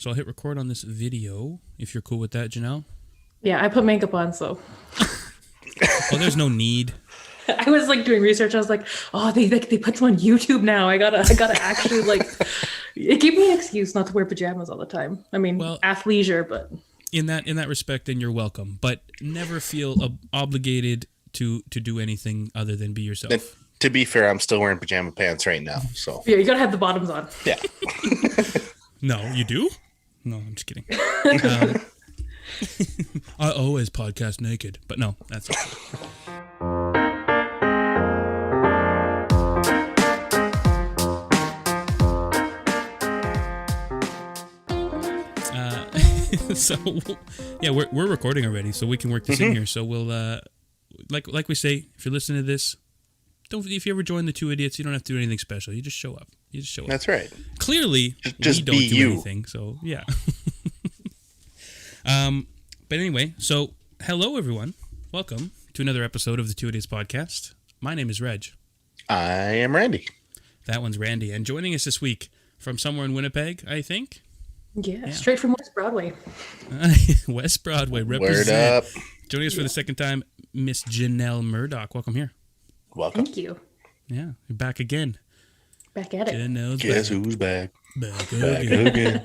So I'll hit record on this video, if you're cool with that, Janelle. Yeah, I put makeup on, so. Well, there's no need. I was like doing research. I was like, oh, they put them on YouTube now. I gotta actually like. It gave me an excuse not to wear pajamas all the time. I mean, well, athleisure, but. In that respect, then you're welcome. But never feel obligated to do anything other than be yourself. And to be fair, I'm still wearing pajama pants right now. So yeah, you gotta have the bottoms on. Yeah. No, you do? No, I'm just kidding. I always podcast naked, but no, that's okay. So yeah, we're recording already, so we can work this in here. So we'll like we say, if you're listening to this, if you ever join the Two Idiots, you don't have to do anything special. You just show up. That's right. Clearly, just we don't be do you. anything. So yeah. But anyway, so hello everyone. Welcome to another episode of the Two Idiots podcast. My name is Reg. I am Randy. That one's Randy, and joining us this week from somewhere in Winnipeg, I think. Yeah, straight from West Broadway. West Broadway, represent. Word up. Joining us for the second time, Miss Janelle Murdock. Welcome here. Welcome. Thank you. Yeah, you're back again. Back at it. Janelle's Guess back. who's back? Back again.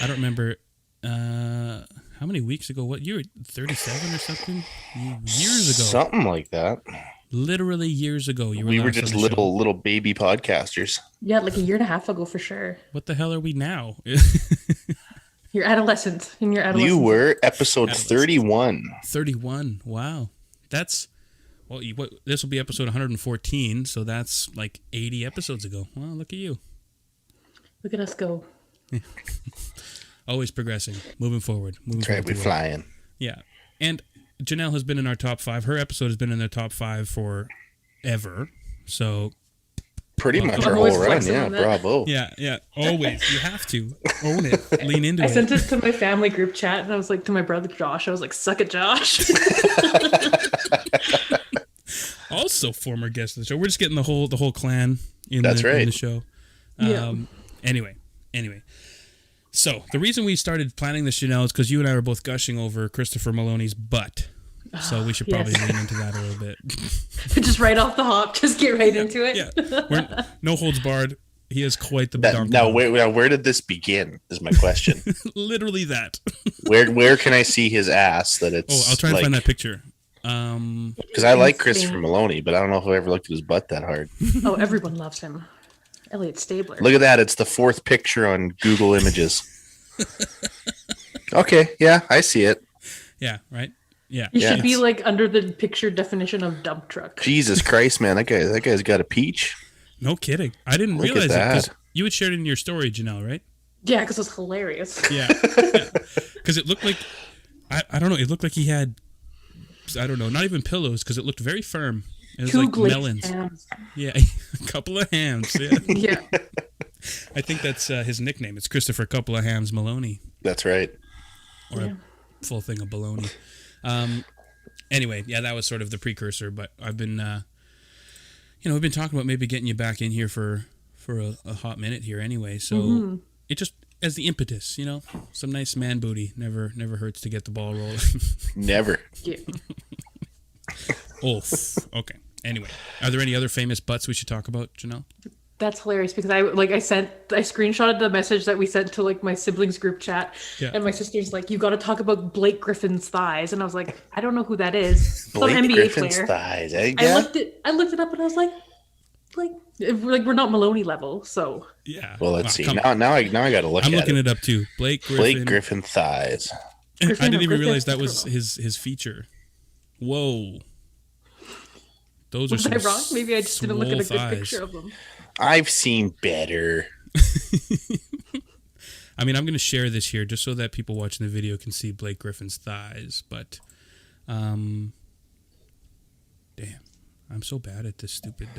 I don't remember how many weeks ago. What, you were 37 or something? Years ago. Something like that. Literally years ago. We were just little baby podcasters. Yeah, like a year and a half ago for sure. What the hell are we now? You're adolescent. In your adolescence. You were episode 31. 31. Wow. That's, well, this will be episode 114, so that's like 80 episodes ago. Well, look at you. Look at us go. Always progressing, moving forward. That's right, we're flying. Yeah. And Janelle has been in our top 5. Her episode has been in the top 5 forever. So pretty much our whole run. Yeah, bravo. Yeah. Always. You have to own it. Lean into it. I sent it to my family group chat, and I was like, to my brother Josh, I was like, suck it, Josh. Also former guest of the show. We're just getting the whole clan in That's right. in the show. Anyway. So the reason we started planning this, Janelle, is because you and I were both gushing over Christopher Meloni's butt. So we should probably lean into that a little bit. Just right off the hop, just get right into it. Yeah, no holds barred. He is quite the badonkey. Now, where did this begin? Is my question. Literally that. Where can I see his ass? That it's. Oh, I'll try and find that picture. Because I like Christopher Meloni, but I don't know if I ever looked at his butt that hard. Oh, everyone loves him. Elliot Stabler. Look at that. It's the 4th picture on Google Images. Okay. Yeah, I see it. Yeah, right? Yeah. You should be like under the picture definition of dump truck. Jesus Christ, man. That guy's got a peach. No kidding. I didn't realize it because you had shared it in your story, Janelle, right? Yeah, because it was hilarious. Yeah. Because it looked like, I don't know, it looked like he had, I don't know, not even pillows because it looked very firm. It was 2 like glazed melons. hams. Yeah, a couple of hams. Yeah. Yeah. I think that's his nickname. It's Christopher Couple of Hams Meloni. That's right. Or a full thing of baloney. Anyway, yeah, that was sort of the precursor. But I've been, we've been talking about maybe getting you back in here for a hot minute here anyway. So it just, as the impetus, some nice man booty never hurts to get the ball rolling. Never. Yeah. Okay. Anyway, are there any other famous butts we should talk about, Janelle? That's hilarious because I screenshotted the message that we sent to like my siblings group chat, and my sister's like, "You got to talk about Blake Griffin's thighs," and I was like, "I don't know who that is." Blake NBA Griffin's player. thighs. I looked it up, and I was like, we're not Meloni level, so yeah. Well, let's see. Now I got to look. I'm looking it up too. Blake Griffin thighs. I didn't even realize that was his feature. Whoa. Those was are I wrong? Maybe I just didn't look at a good picture of them. I've seen better. I mean, I'm going to share this here just so that people watching the video can see Blake Griffin's thighs. But, damn, I'm so bad at this stupid,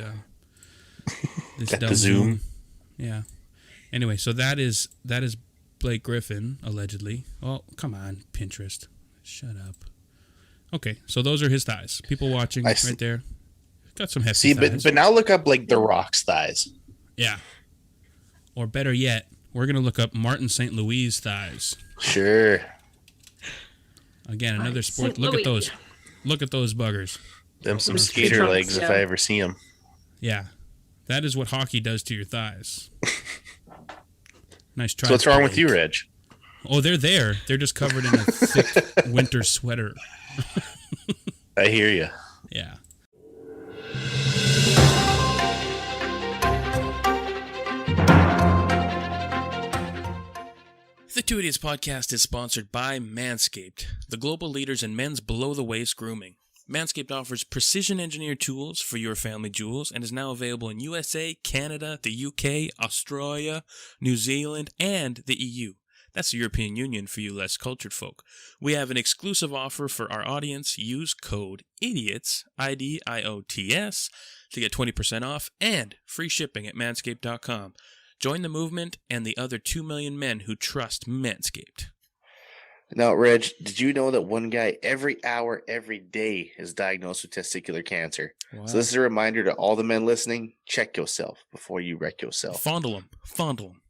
this dumb Zoom. Yeah. Anyway, so that is Blake Griffin allegedly. Oh, come on, Pinterest, shut up. Okay, so those are his thighs. People watching right there. Got some hefty thighs. But now look up like The Rock's thighs. Yeah. Or better yet, we're going to look up Martin St. Louis thighs. Sure. Again, another sport. St. Look Louis. at those. Look at those buggers. Them some Those skater trunks, legs if yeah. I ever see them. Yeah. That is what hockey does to your thighs. Nice try. So what's wrong with Blake. you, Reg? Oh, they're there. They're just covered in a thick winter sweater. I hear you. Yeah. The Two Idiots podcast is sponsored by Manscaped, the global leaders in men's below-the-waist grooming. Manscaped offers precision-engineered tools for your family jewels and is now available in USA, Canada, the UK, Australia, New Zealand, and the EU. That's the European Union for you less cultured folk. We have an exclusive offer for our audience. Use code IDIOTS, IDIOTS, to get 20% off and free shipping at manscaped.com. Join the movement and the other 2 million men who trust Manscaped. Now, Reg, did you know that one guy every hour, every day is diagnosed with testicular cancer? Wow. So this is a reminder to all the men listening, check yourself before you wreck yourself. Fondle them. Fondle them.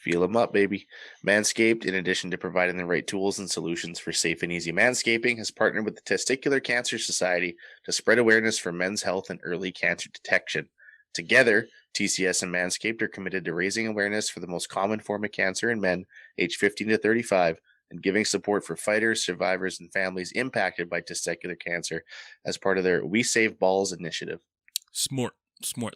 Feel them up, baby. Manscaped, in addition to providing the right tools and solutions for safe and easy manscaping, has partnered with the Testicular Cancer Society to spread awareness for men's health and early cancer detection. Together, TCS and Manscaped are committed to raising awareness for the most common form of cancer in men aged 15 to 35 and giving support for fighters, survivors, and families impacted by testicular cancer as part of their We Save Balls initiative. Smart.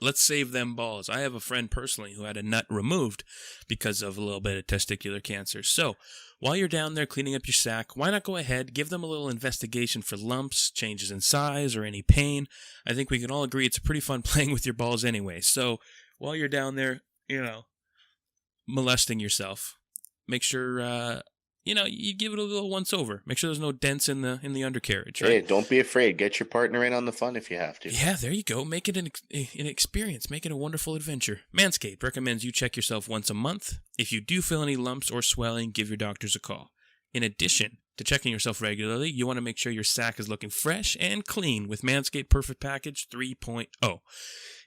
Let's save them balls. I have a friend personally who had a nut removed because of a little bit of testicular cancer. So while you're down there cleaning up your sack, why not go ahead, give them a little investigation for lumps, changes in size, or any pain. I think we can all agree it's pretty fun playing with your balls anyway. So while you're down there, molesting yourself, make sure, you give it a little once over. Make sure there's no dents in the undercarriage, right? Hey, don't be afraid. Get your partner in on the fun if you have to. Yeah, there you go. Make it an experience. Make it a wonderful adventure. Manscaped recommends you check yourself once a month. If you do feel any lumps or swelling, give your doctors a call. In addition to checking yourself regularly, you want to make sure your sack is looking fresh and clean with Manscaped Perfect Package 3.0.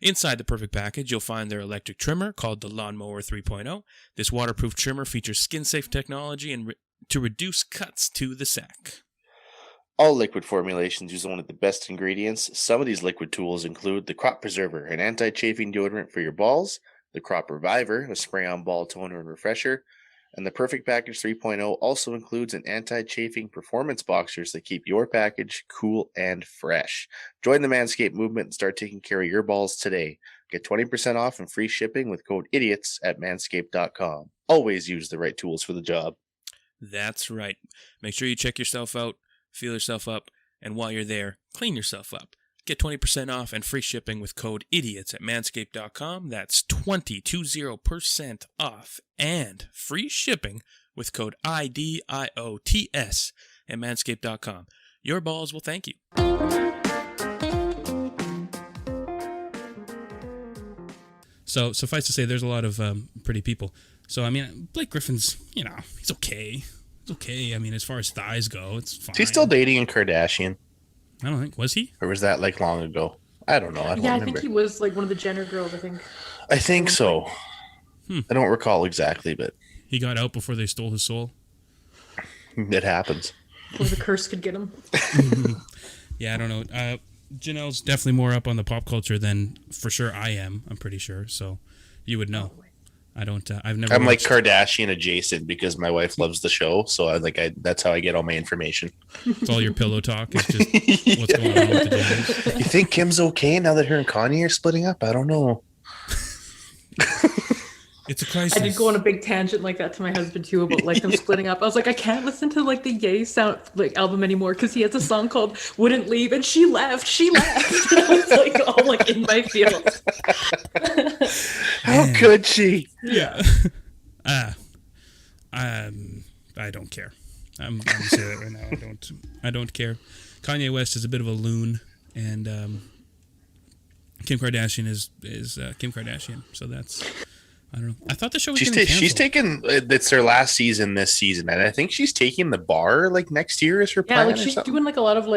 Inside the Perfect Package, you'll find their electric trimmer called the Lawnmower 3.0. This waterproof trimmer features skin-safe technology and to reduce cuts to the sack. All liquid formulations use one of the best ingredients. Some of these liquid tools include the Crop Preserver, an anti-chafing deodorant for your balls, the Crop Reviver, a spray-on ball toner and refresher, and the Perfect Package 3.0 also includes an anti-chafing performance boxers that keep your package cool and fresh. Join the Manscaped movement and start taking care of your balls today. Get 20% off and free shipping with code IDIOTS at manscaped.com. Always use the right tools for the job. That's right. Make sure you check yourself out, feel yourself up, and while you're there, clean yourself up. Get 20% off and free shipping with code IDIOTS at manscaped.com. That's 20% off and free shipping with code IDIOTS at manscaped.com. Your balls will thank you. So suffice to say, there's a lot of pretty people. So, I mean, Blake Griffin's, he's okay. It's okay. I mean, as far as thighs go, it's fine. Is he still dating a Kardashian? I don't think. Was he? Or was that long ago? I don't know. I don't remember. I think he was one of the Jenner girls, I think. I think so. I don't recall exactly, but he got out before they stole his soul. It happens. Before the curse could get him. Yeah, I don't know. Janelle's definitely more up on the pop culture than for sure I am. I'm pretty sure. So you would know. I don't. I've never. I'm like Kardashian adjacent because my wife loves the show, so that's how I get all my information. It's all your pillow talk. It's just what's going on with the Jenners. You think Kim's okay now that her and Kanye are splitting up? I don't know. It's a crisis. I did go on a big tangent like that to my husband too about them splitting up. I was like, I can't listen to the Ye sound album anymore because he has a song called "Wouldn't Leave" and she left. And I was all in my feels. How could she? Yeah. I don't care. I'm gonna say that right now. I don't care. Kanye West is a bit of a loon, and Kim Kardashian is Kim Kardashian. So that's. I don't know. I thought the show was she's taking it's her last season this season, and I think she's taking the bar next year is her plan. Yeah, she's doing a lot of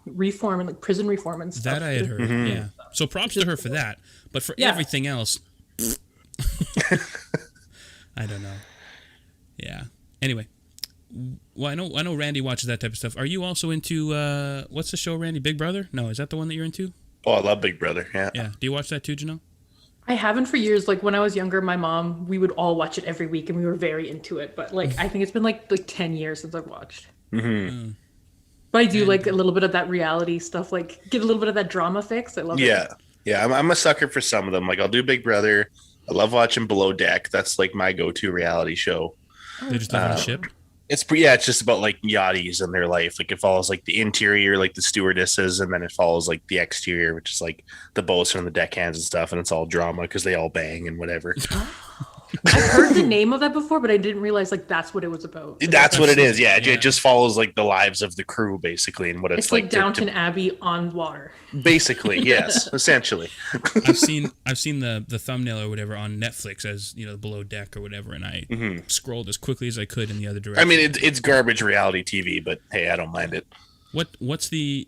reform and prison reform and stuff. That I had heard. Mm-hmm. Yeah. So props to her for that. But for everything else, I don't know. Yeah. Anyway, well, I know Randy watches that type of stuff. Are you also into what's the show, Randy? Big Brother? No, is that the one that you're into? Oh, I love Big Brother. Yeah. Yeah. Do you watch that too, Janelle? I haven't for years. Like when I was younger, my mom, we would all watch it every week, and we were very into it. But like, I think it's been like 10 years since I've watched. Mm-hmm. But I do like a little bit of that reality stuff. Like get a little bit of that drama fix. I love it. Yeah. I'm a sucker for some of them. Like I'll do Big Brother. I love watching Below Deck. That's like my go-to reality show. They just live on a ship. It's just about like yachties and their life. Like it follows like the interior, like the stewardesses, and then it follows like the exterior, which is like the boatswain and the deckhands and stuff. And it's all drama because they all bang and whatever. I've heard the name of that before, but I didn't realize like that's what it was about. That's what it is. Yeah. It just follows like the lives of the crew basically, and what it's like Downton Abbey on water. Basically, yes, essentially. I've seen the thumbnail or whatever on Netflix as Below Deck or whatever, and I scrolled as quickly as I could in the other direction. I mean, it's garbage reality TV, but hey, I don't mind it. What's the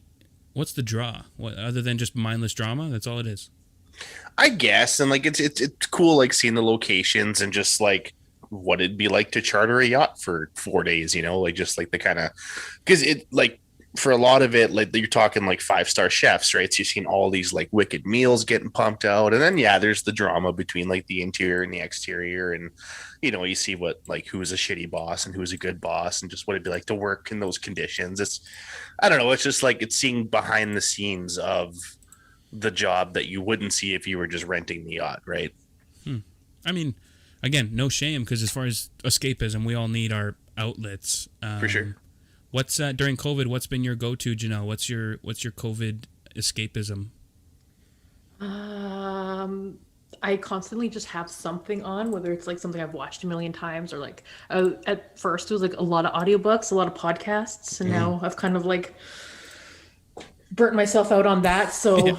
draw? What other than just mindless drama? That's all it is. I guess, and like it's cool, like seeing the locations and just like what it'd be like to charter a yacht for 4 days, like just like the kind of, because it like for a lot of it, like you're talking like 5-star chefs, right? So you've seen all these like wicked meals getting pumped out, and then there's the drama between like the interior and the exterior, and you see what like who's a shitty boss and who's a good boss, and just what it'd be like to work in those conditions. I don't know, it's just like it's seeing behind the scenes of the job that you wouldn't see if you were just renting the yacht, right? I mean, again, no shame, because as far as escapism, we all need our outlets. For sure. What's during COVID? What's been your go-to, Janelle? What's your COVID escapism? I constantly just have something on, whether it's like something I've watched a million times or like at first it was like a lot of audiobooks, a lot of podcasts, and now I've kind of like burnt myself out on that. So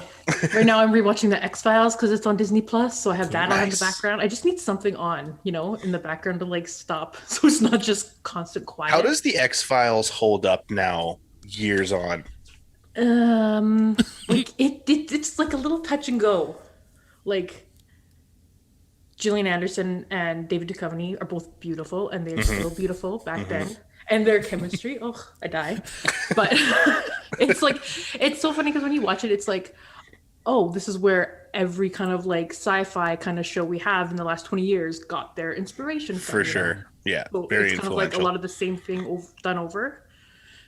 right now I'm rewatching the X-Files because it's on Disney Plus. So I have that on in the background. I just need something on, in the background to like stop. So it's not just constant quiet. How does the X-Files hold up now, years on? Like it's like a little touch and go. Like Gillian Anderson and David Duchovny are both beautiful, and they're still beautiful back then. And their chemistry, I die. But it's like, it's so funny because when you watch it, it's like, this is where every kind of like sci-fi kind of show we have in the last 20 years got their inspiration from. For sure. Yeah. So very it's kind influential. of like a lot of the same thing done over.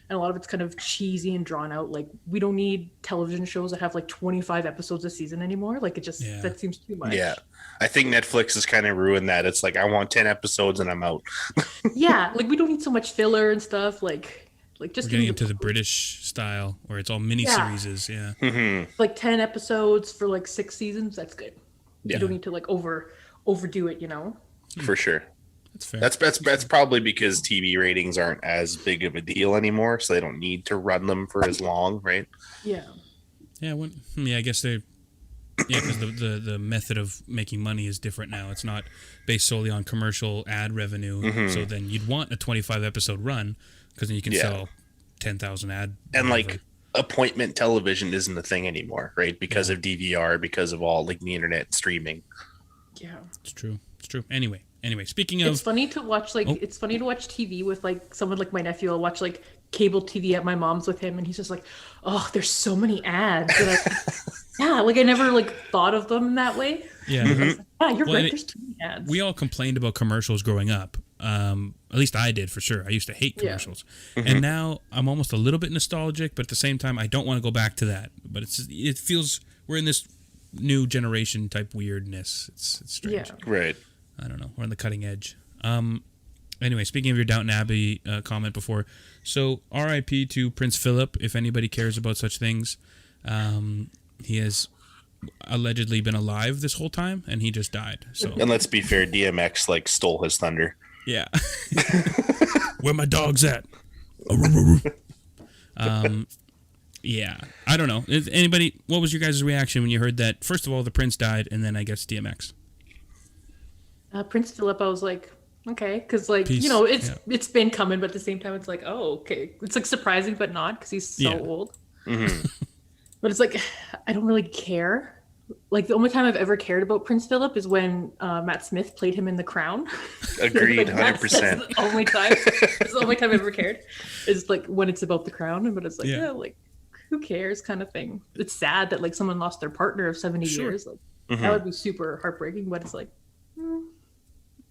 And a lot of it's kind of cheesy and drawn out. Like we don't need television shows that have like 25 episodes a season anymore. Like it just, that seems too much. Yeah. I think Netflix has kind of ruined that. It's like, I want 10 episodes and I'm out. Yeah. Like we don't need so much filler and stuff. Like just we're getting into the British style where it's all mini-series. Yeah. Like 10 episodes for like 6 seasons. That's good. Yeah. You don't need to like overdo it, For sure. That's fair. That's probably because TV ratings aren't as big of a deal anymore, so they don't need to run them for as long, right? Yeah. Yeah. I guess they. Yeah, because the method of making money is different now. It's not based solely on commercial ad revenue. So then you'd want a 25 episode run because then you can sell 10,000 ad. And like appointment television isn't a thing anymore, right? Because of DVR, because of all like the internet and streaming. Yeah. It's true. Anyway, speaking of, it's funny to watch it's funny to watch TV with like someone like my nephew. I'll watch like cable TV at my mom's with him, and he's just like, "Oh, there's so many ads." And like I never like thought of them in that way. Yeah, you're right. There's too many ads. We all complained about commercials growing up. At least I did for sure. I used to hate commercials, and now I'm almost a little bit nostalgic, but at the same time, I don't want to go back to that. But it feels we're in this new generation type weirdness. It's strange. Yeah. Right. I don't know. We're on the cutting edge. Anyway, speaking of your Downton Abbey comment before, so R.I.P. to Prince Phillip, if anybody cares about such things. He has allegedly been alive this whole time, and he just died. So, and let's be fair, DMX like stole his thunder. Yeah. Where my dog's at? Yeah. I don't know. What was your guys' reaction when you heard that? First of all, the Prince died, and then I guess DMX. Prince Phillip, I was like, okay, because like Peace. It's been coming, but at the same time, it's like, oh, okay, it's like surprising, but not because he's so old. Mm-hmm. But it's like I don't really care. Like the only time I've ever cared about Prince Philip is when Matt Smith played him in The Crown. Agreed, Like, 100%. That's the only time. It's the only time I've ever cared. Is like when it's about The Crown, but it's like, Yeah. yeah, like who cares, kind of thing. It's sad that like someone lost their partner of 70 Sure. years. Like that would be super heartbreaking. But it's like,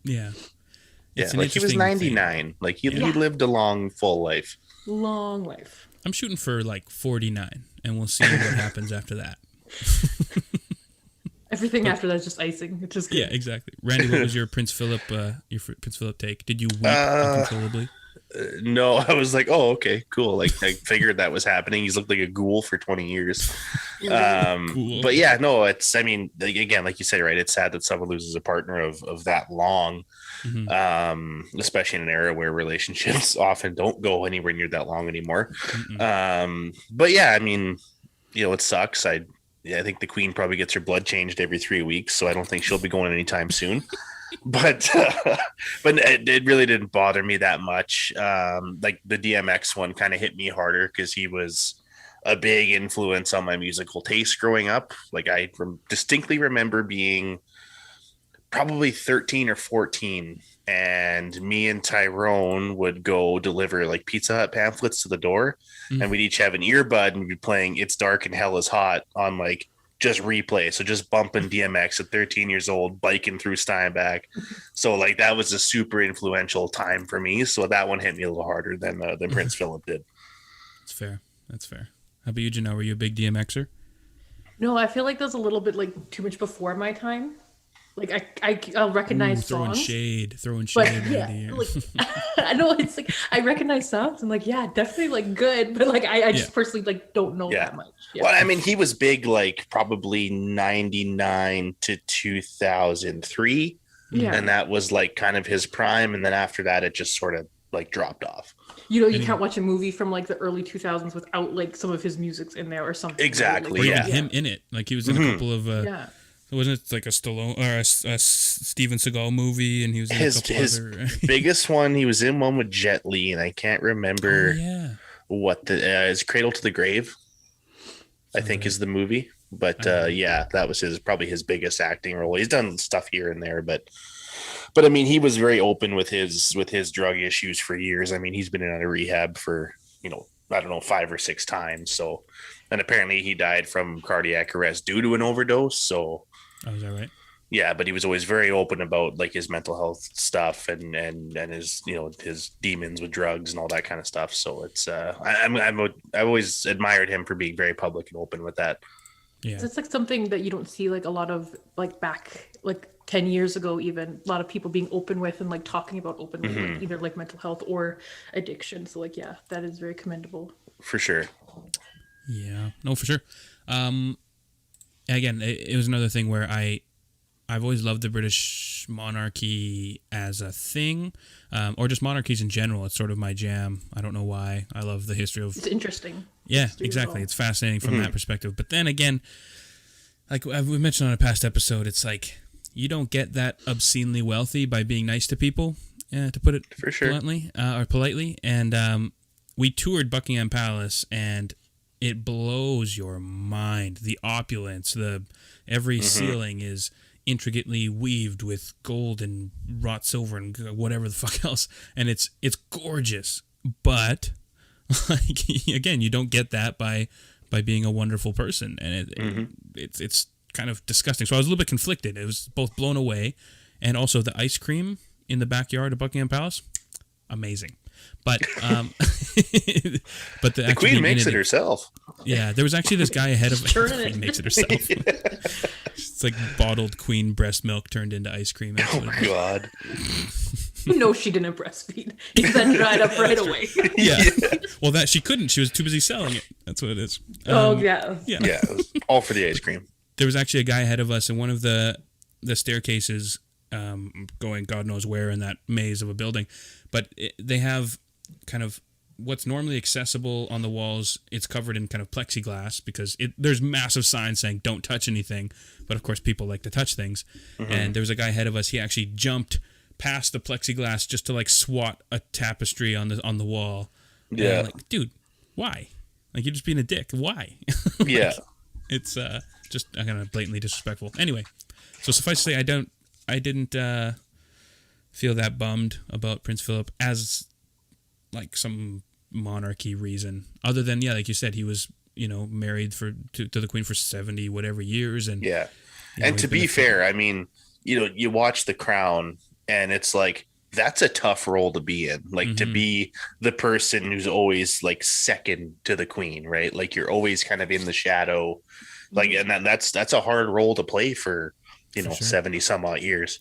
Yeah. Yeah, It's an like he was interesting thing. 99. Like he Yeah. lived a long, full life. long life. I'm shooting for like 49, and we'll see what happens after that. Everything after that is just icing. It's just Yeah, exactly. Randy, what was your Prince Philip take? Did you weep uncontrollably? No, I was like, oh, okay, cool. Like I figured that was happening. He's looked like a ghoul for 20 years. Cool. But yeah, no, it's, I mean, like, again, like you said, right, it's sad that someone loses a partner of that long, especially in an era where relationships often don't go anywhere near that long anymore. But yeah, I mean, you know, it sucks. I think the Queen probably gets her blood changed every 3 weeks, so I don't think she'll be going anytime soon. But it really didn't bother me that much. Like the DMX one kind of hit me harder because he was a big influence on my musical taste growing up. Like I distinctly remember being probably 13 or 14, and me and Tyrone would go deliver like Pizza Hut pamphlets to the door, and we'd each have an earbud and be playing "It's Dark and Hell Is Hot" on like just replay. So just bumping DMX at 13 years old, biking through Steinbach. So like that was a super influential time for me. So that one hit me a little harder than Prince Philip did. That's fair. That's fair. How about you, Janelle? Were you a big DMXer? No, I feel like that's a little bit like too much before my time. Like I'll recognize Throwing songs. shade, But Randy. yeah, like I know it's like I recognize songs. I'm like, yeah, definitely like good, but like I just personally like don't know that much. Yeah. Well, I mean, he was big like probably 99 to 2003. Yeah. And that was like kind of his prime. And then after that, it just sort of like dropped off. You know, you can't watch a movie from like the early 2000s without like some of his music's in there or something. Exactly. Or Like, even him in it. Like he was in a couple of wasn't it like a Stallone or a Steven Seagal movie, and he was in a couple other biggest one. He was in one with Jet Li, and I can't remember what the is Cradle to the Grave. I think is the movie, but yeah, that was probably his biggest acting role. He's done stuff here and there, but I mean, he was very open with his drug issues for years. I mean, he's been in a rehab for, you know, I don't know, 5 or 6 times. So, and apparently he died from cardiac arrest due to an overdose. So. Oh, is that right? Yeah, but he was always very open about like his mental health stuff and his, you know, his demons with drugs and all that kind of stuff. So it's I've always admired him for being very public and open with that. Yeah, it's like something that you don't see like a lot of like back like 10 years ago, even a lot of people being open with and like talking about openly like, either like mental health or addiction. So like, yeah, that is very commendable. For sure. Yeah, no, for sure. Again, it was another thing where I've always loved the British monarchy as a thing, or just monarchies in general. It's sort of my jam. I don't know why. I love the history of. It's interesting. Yeah, exactly. It's fascinating from that perspective. But then again, like we mentioned on a past episode, it's like you don't get that obscenely wealthy by being nice to people, to put it for sure bluntly or politely. And we toured Buckingham Palace, and it blows your mind. The opulence, every ceiling is intricately weaved with gold and wrought silver and whatever the fuck else, and it's gorgeous. But like again, you don't get that by being a wonderful person, and it's kind of disgusting. So I was a little bit conflicted. It was both blown away, and also the ice cream in the backyard of Buckingham Palace, amazing. But but the Queen makes it herself. Yeah, there was actually this guy ahead of the Queen makes it herself. It's like bottled Queen breast milk turned into ice cream. Oh my god! You know she didn't breastfeed. It then dried up right away. Yeah. Well, that she couldn't. She was too busy selling it. That's what it is. Yeah. It was all for the ice cream. There was actually a guy ahead of us in one of the staircases, going God knows where in that maze of a building, but they have kind of what's normally accessible on the walls. It's covered in kind of plexiglass because there's massive signs saying don't touch anything, but of course people like to touch things. And there was a guy ahead of us. He actually jumped past the plexiglass just to like swat a tapestry on the wall. Yeah, like, dude, why? Like, you're just being a dick. Why? Yeah, it's just kind of blatantly disrespectful. Anyway, so suffice to say, I didn't feel that bummed about Prince Philip as like some monarchy reason, other than like you said, he was married to the Queen for 70 whatever years, and and to be fair, I mean, you watch The Crown, and it's like that's a tough role to be in, like to be the person who's always like second to the Queen, right? Like you're always kind of in the shadow, like, and that's a hard role to play for sure. 70 some odd years.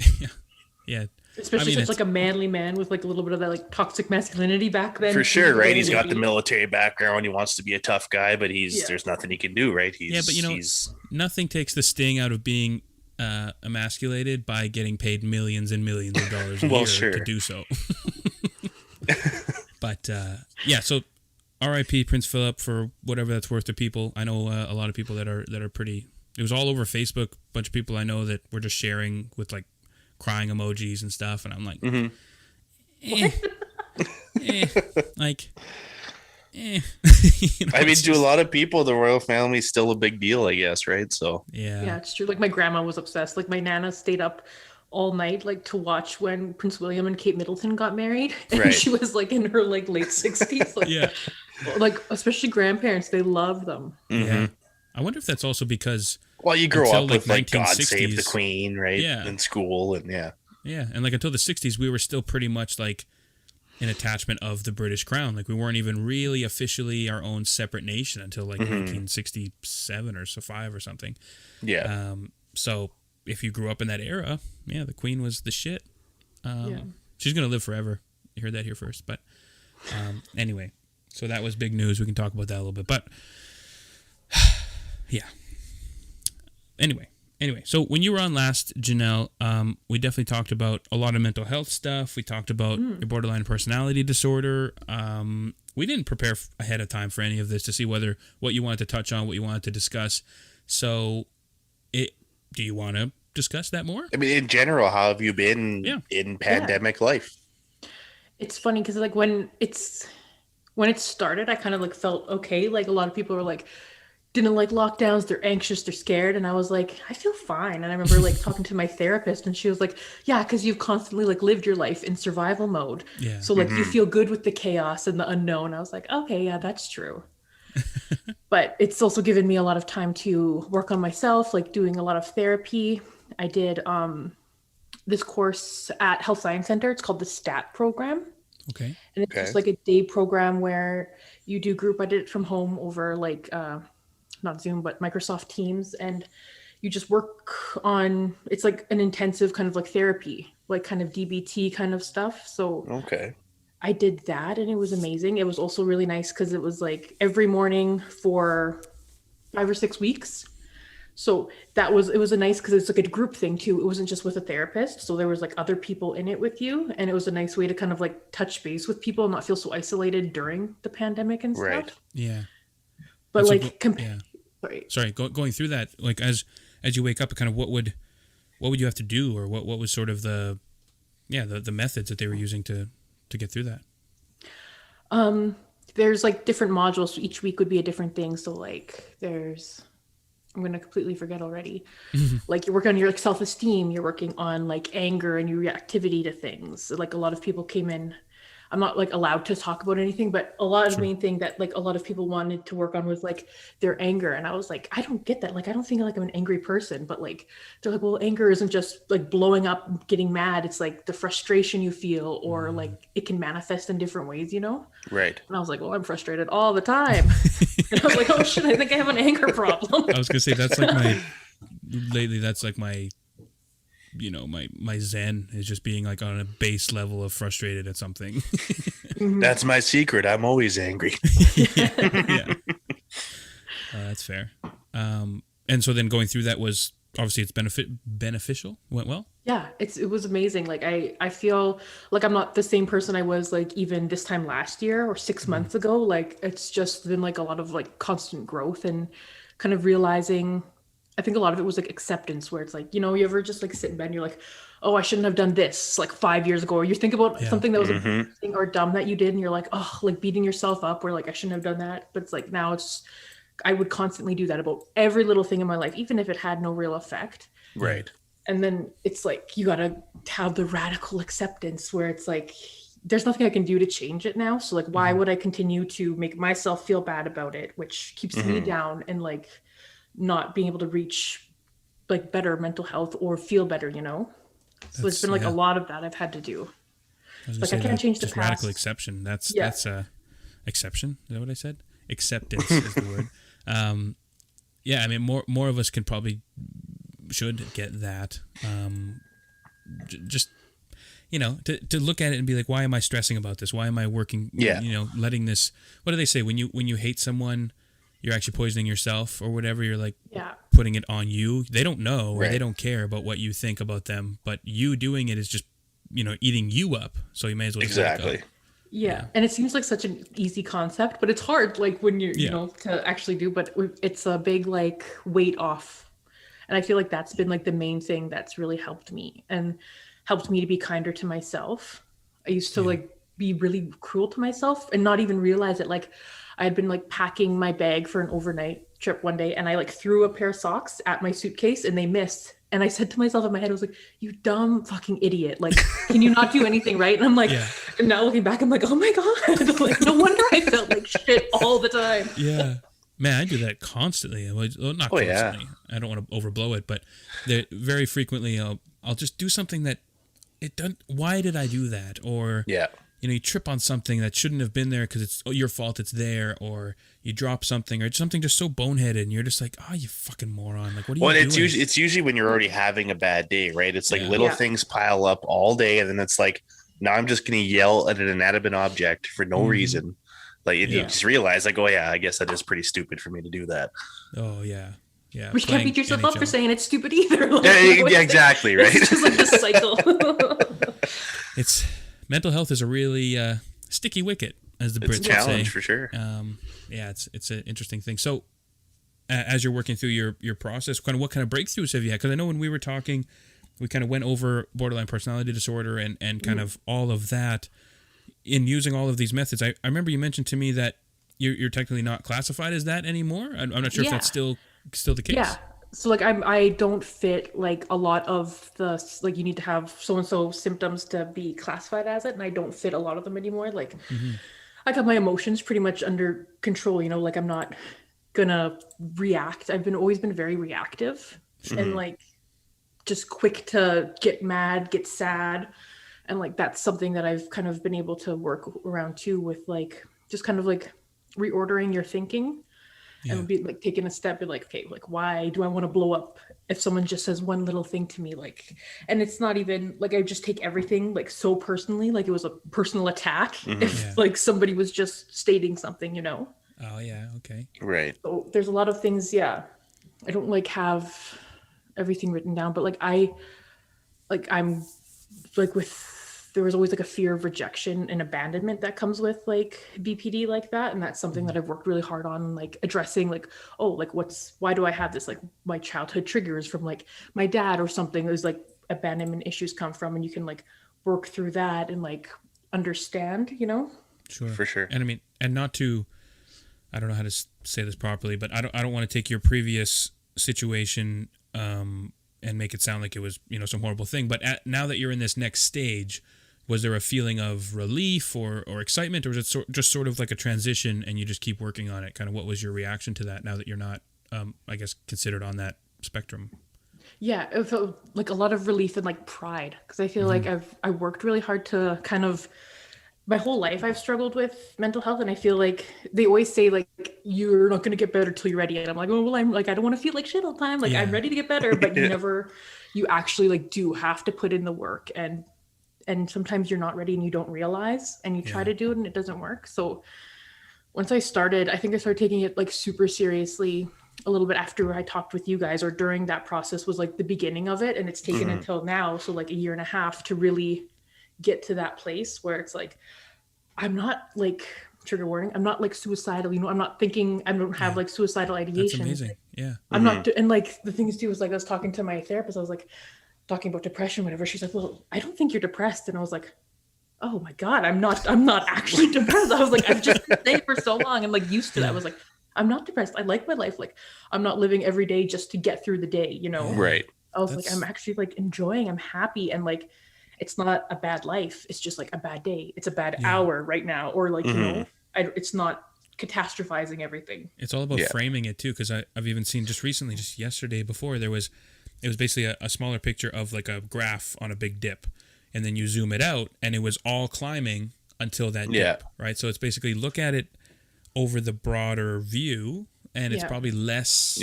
yeah. Especially if it's like a manly man with like a little bit of that like toxic masculinity back then. For sure, right? He's got the military background. He wants to be a tough guy, but there's nothing he can do, right? But nothing takes the sting out of being emasculated by getting paid millions and millions of dollars a year to do so. But so R.I.P. Prince Philip for whatever that's worth to people. I know a lot of people that are pretty. It was all over Facebook. A bunch of people I know that were just sharing with like crying emojis and stuff, and I'm like, I mean, to a lot of people, the royal family is still a big deal, I guess, right? So yeah, it's true. Like my grandma was obsessed. Like my nana stayed up all night like to watch when Prince William and Kate Middleton got married, and she was like in her like late 60s. Like, like especially grandparents, they love them. I wonder if that's also because you grow up with like God Save the Queen, right? In school, and and like until the 60s, we were still pretty much like an attachment of the British Crown. Like we weren't even really officially our own separate nation until like 1967 or so 5 or something. So if you grew up in that era, the Queen was the shit. She's gonna live forever. You heard that here first. But anyway, so that was big news. We can talk about that a little bit, but Anyway, so when you were on last, Janelle, we definitely talked about a lot of mental health stuff. We talked about your borderline personality disorder. We didn't prepare ahead of time for any of this to see what you wanted to touch on, what you wanted to discuss. So, do you want to discuss that more? I mean, in general, how have you been in pandemic life? It's funny because like when it started, I kind of like felt okay. Like a lot of people were like, didn't like lockdowns, they're anxious, they're scared, and I was like, I feel fine. And I remember like talking to my therapist, and she was like, yeah, because you've constantly like lived your life in survival mode, so like you feel good with the chaos and the unknown. I was like, okay, yeah, that's true. But it's also given me a lot of time to work on myself, like doing a lot of therapy. I did this course at Health Science Center. It's called the STAT program. Okay. And it's just like a day program where you do group. I did it from home over like not Zoom, but Microsoft Teams. And you just work on, it's like an intensive kind of like therapy, like kind of DBT kind of stuff. So I did that and it was amazing. It was also really nice because it was like every morning for 5 or 6 weeks. So it was a nice, because it's like a group thing too. It wasn't just with a therapist. So there was like other people in it with you. And it was a nice way to kind of like touch base with people and not feel so isolated during the pandemic and stuff. Right. Yeah. But so like, sorry, going through that, like as you wake up, kind of what would you have to do, or what was sort of the methods that they were using to get through that? There's like different modules. So each week would be a different thing. So like I'm going to completely forget already. Like you're working on your like self-esteem, you're working on like anger and your reactivity to things. Like a lot of people came in, I'm not like allowed to talk about anything, but a lot of the main thing that like a lot of people wanted to work on was like their anger. And I was like, I don't get that. Like, I don't think like I'm an angry person, but like, they're like, well, anger isn't just like blowing up, getting mad. It's like the frustration you feel, or like it can manifest in different ways, you know? Right. And I was like, well, I'm frustrated all the time. And I was like, oh shit, I think I have an anger problem. I was going to say, that's like my my zen is just being like on a base level of frustrated at something. That's my secret. I'm always angry. Yeah. That's fair. And so then going through that was obviously it's beneficial. Went well. Yeah, it was amazing. Like I feel like I'm not the same person I was like even this time last year or 6 months ago. Like it's just been like a lot of like constant growth and kind of realizing. I think a lot of it was like acceptance, where it's like, you ever just like sit in bed and you're like, oh, I shouldn't have done this like 5 years ago. Or you think about something that was embarrassing or dumb that you did, and you're like, oh, like beating yourself up, where like I shouldn't have done that. But it's like now it's I would constantly do that about every little thing in my life, even if it had no real effect. Right. And then it's like, you got to have the radical acceptance where it's like, there's nothing I can do to change it now. So like, why would I continue to make myself feel bad about it, which keeps me down and like not being able to reach like better mental health or feel better, you know? So it's been like a lot of that I've had to do. Like I can't change the past. Radical exception. That's exception. Is that what I said? Acceptance is the word. Yeah, I mean, more of us can probably should get that. Just you know, to look at it and be like, why am I stressing about this? Why am I working? Yeah. You know, letting this. What do they say when you hate someone? You're actually poisoning yourself or whatever. You're like putting it on you. They don't know or they don't care about what you think about them, but you doing it is just, you know, eating you up. So you may as well just let it go. Yeah. And it seems like such an easy concept, but it's hard, like when you're, you know, to actually do, but it's a big like weight off. And I feel like that's been like the main thing that's really helped me and helped me to be kinder to myself. I used to like be really cruel to myself and not even realize it. Like I had been like packing my bag for an overnight trip one day and I like threw a pair of socks at my suitcase and they missed. And I said to myself in my head, I was like, you dumb fucking idiot. Like, can you not do anything right? And I'm like, and now looking back, I'm like, oh my God. Like, no wonder I felt like shit all the time. Yeah. Man, I do that constantly. Well, not constantly. Yeah. I don't want to overblow it, but very frequently I'll just do something that it doesn't. Why did I do that? Or you know, you trip on something that shouldn't have been there because it's your fault it's there, or you drop something, or something just so boneheaded, and you're just like, oh, you fucking moron. Like, what are you doing? It's usually when you're already having a bad day, right? It's like little things pile up all day, and then it's like, now I'm just going to yell at an inanimate object for no reason. Like, you just realize, like, oh, yeah, I guess that is pretty stupid for me to do that. Oh, yeah. Yeah. Which can't beat yourself up for saying it's stupid either. Like, yeah, exactly, right? It's just like this cycle. It's... Mental health is a really sticky wicket, as the Brits would say. It's a challenge for sure. Yeah, it's an interesting thing. So, as you're working through your process, what kind of breakthroughs have you had? Because I know when we were talking, we kind of went over borderline personality disorder and kind of all of that. In using all of these methods, I remember you mentioned to me that you're technically not classified as that anymore. I'm not sure if that's still the case. Yeah. So like I don't fit like a lot of the like you need to have so and so symptoms to be classified as it, and I don't fit a lot of them anymore. Like I got my emotions pretty much under control, you know, like I'm not gonna react. I've always been very reactive and like just quick to get mad, get sad, and like that's something that I've kind of been able to work around too with like just kind of like reordering your thinking. And be like taking a step and like, okay, like why do I want to blow up if someone just says one little thing to me? Like, and it's not even like I just take everything like so personally, like it was a personal attack if like somebody was just stating something, you know? Oh yeah, okay. Right. So there's a lot of things, I don't like have everything written down, but I'm like there was always like a fear of rejection and abandonment that comes with like BPD like that. And that's something that I've worked really hard on, like addressing like, oh, like why do I have this? Like my childhood triggers from like my dad or something. There's like abandonment issues come from, and you can like work through that and like understand, you know? Sure. For sure. And I mean, and not to, I don't know how to say this properly, but I don't want to take your previous situation, and make it sound like it was, you know, some horrible thing. But now that you're in this next stage, was there a feeling of relief or excitement, or was it just sort of like a transition and you just keep working on it? Kind of what was your reaction to that now that you're not, I guess, considered on that spectrum? Yeah, it felt like a lot of relief and like pride, because I feel like I worked really hard to kind of, my whole life I've struggled with mental health, and I feel like they always say like you're not going to get better till you're ready, and I'm like, oh well, I'm like, I don't want to feel like shit all the time, like I'm ready to get better, but you actually like do have to put in the work, and sometimes you're not ready and you don't realize, and you try to do it and it doesn't work. So once I started taking it like super seriously a little bit after I talked with you guys, or during that process was like the beginning of it, and it's taken until now, so like a year and a half to really get to that place where it's like, I'm not like, trigger warning, I'm not like suicidal, you know, I'm not thinking, I don't have like suicidal ideation. That's amazing. Yeah. I'm not, and like the things too was like, I was talking to my therapist, I was like talking about depression, whatever. She's like, well, I don't think you're depressed. And I was like, oh my God, I'm not actually depressed. I was like, I've just been saying it for so long. I'm like used to that. I was like, I'm not depressed. I like my life. Like, I'm not living every day just to get through the day, you know? Right. I was like, I'm actually like enjoying, I'm happy. And like, it's not a bad life. It's just like a bad day. It's a bad hour right now. Or like, you know, it's not catastrophizing everything. It's all about framing it too. Cause I've even seen just recently, just yesterday before it was basically a smaller picture of like a graph on a big dip. And then you zoom it out and it was all climbing until that dip, right? So it's basically look at it over the broader view and it's probably less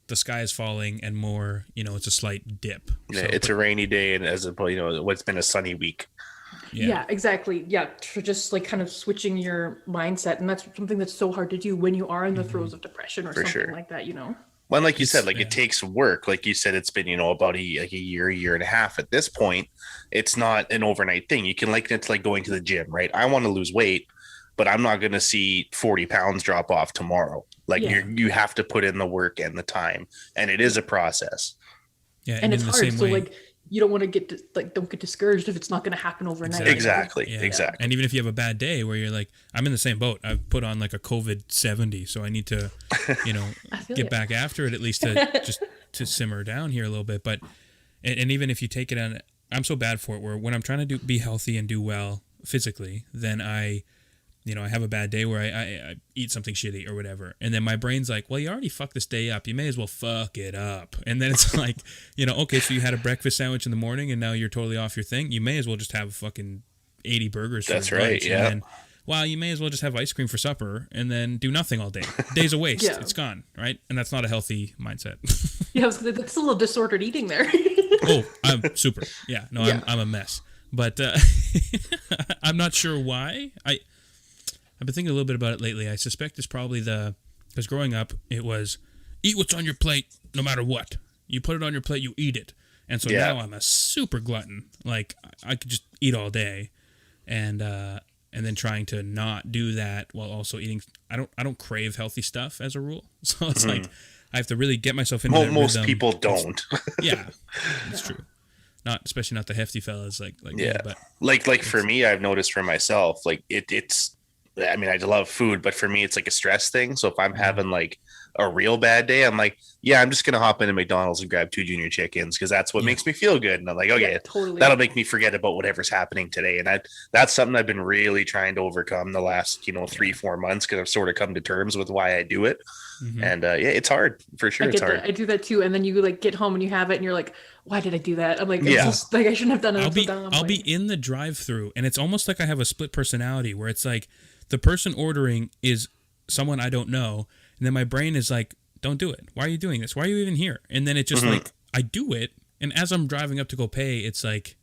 the sky is falling and more, you know, it's a slight dip. Yeah, so, it's a rainy day and as opposed, you know, what's been a sunny week. Yeah, exactly. Yeah, for just like kind of switching your mindset. And that's something that's so hard to do when you are in the throes of depression or something like that, you know? Well, like you said, like it takes work. Like you said, it's been, you know, about a year and a half at this point. It's not an overnight thing. You can liken it to like going to the gym, right? I want to lose weight, but I'm not going to see 40 pounds drop off tomorrow. Like you have to put in the work and the time, and it is a process. Yeah, and it's hard. So like you don't want to get don't get discouraged if it's not going to happen overnight. Exactly. And even if you have a bad day where you're like, I'm in the same boat. I've put on like a COVID 70, so I need to, you know, get back after it at least to just to simmer down here a little bit. But and even if you take it on, I'm so bad for it. Where when I'm trying to be healthy and do well physically, then I have a bad day where I eat something shitty or whatever. And then my brain's like, well, you already fucked this day up. You may as well fuck it up. And then it's like, you know, okay, so you had a breakfast sandwich in the morning and now you're totally off your thing. You may as well just have fucking 80 burgers. That's right, yeah. And then, well, you may as well just have ice cream for supper and then do nothing all day. Day's a waste. It's gone, right? And that's not a healthy mindset. That's a little disordered eating there. Oh, I'm super. Yeah, no, I'm a mess. But I'm not sure why. I've been thinking a little bit about it lately. I suspect it's probably because growing up, it was eat what's on your plate no matter what. You put it on your plate, you eat it. And so now I'm a super glutton. Like I could just eat all day, and then trying to not do that while also eating. I don't crave healthy stuff as a rule. So it's like I have to really get myself into that most rhythm. people don't. Yeah, it's true. Especially not the hefty fellas like me. But like for me, I've noticed for myself, like it's. I mean, I love food, but for me, it's like a stress thing. So if I'm having like a real bad day, I'm like, I'm just going to hop into McDonald's and grab 2 junior chickens because that's what makes me feel good. And I'm like, okay, totally. That'll make me forget about whatever's happening today. And that's something I've been really trying to overcome the last, 3-4 months because I've sort of come to terms with why I do it. And it's hard for sure. It's hard. I do that too. And then you like get home and you have it and you're like, why did I do that? I'm like, it's just, like I shouldn't have done it. I'll be in the drive-thru and it's almost like I have a split personality where it's like, the person ordering is someone I don't know, and then my brain is like, don't do it. Why are you doing this? Why are you even here? And then it's just like, I do it, and as I'm driving up to go pay, it's like,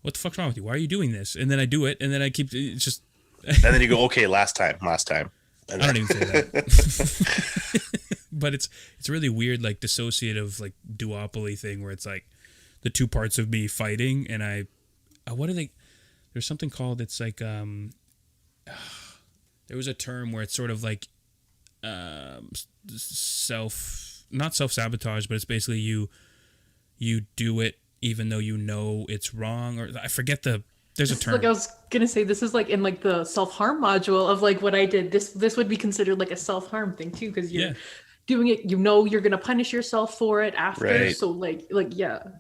what the fuck's wrong with you? Why are you doing this? And then I do it, and then I keep, it's just... and then you go, okay, last time. I don't even say that. But it's really weird, like, dissociative, like, duopoly thing, where it's like, the two parts of me fighting, and what are they... There's something called, it's like, there was a term where it's sort of like not self-sabotage, but it's basically you do it even though you know it's wrong, or I forget there's a term. Like I was gonna say, this is like in like the self-harm module of like what I did. This would be considered like a self-harm thing too, because you're doing it, you're gonna punish yourself for it after. Right. So like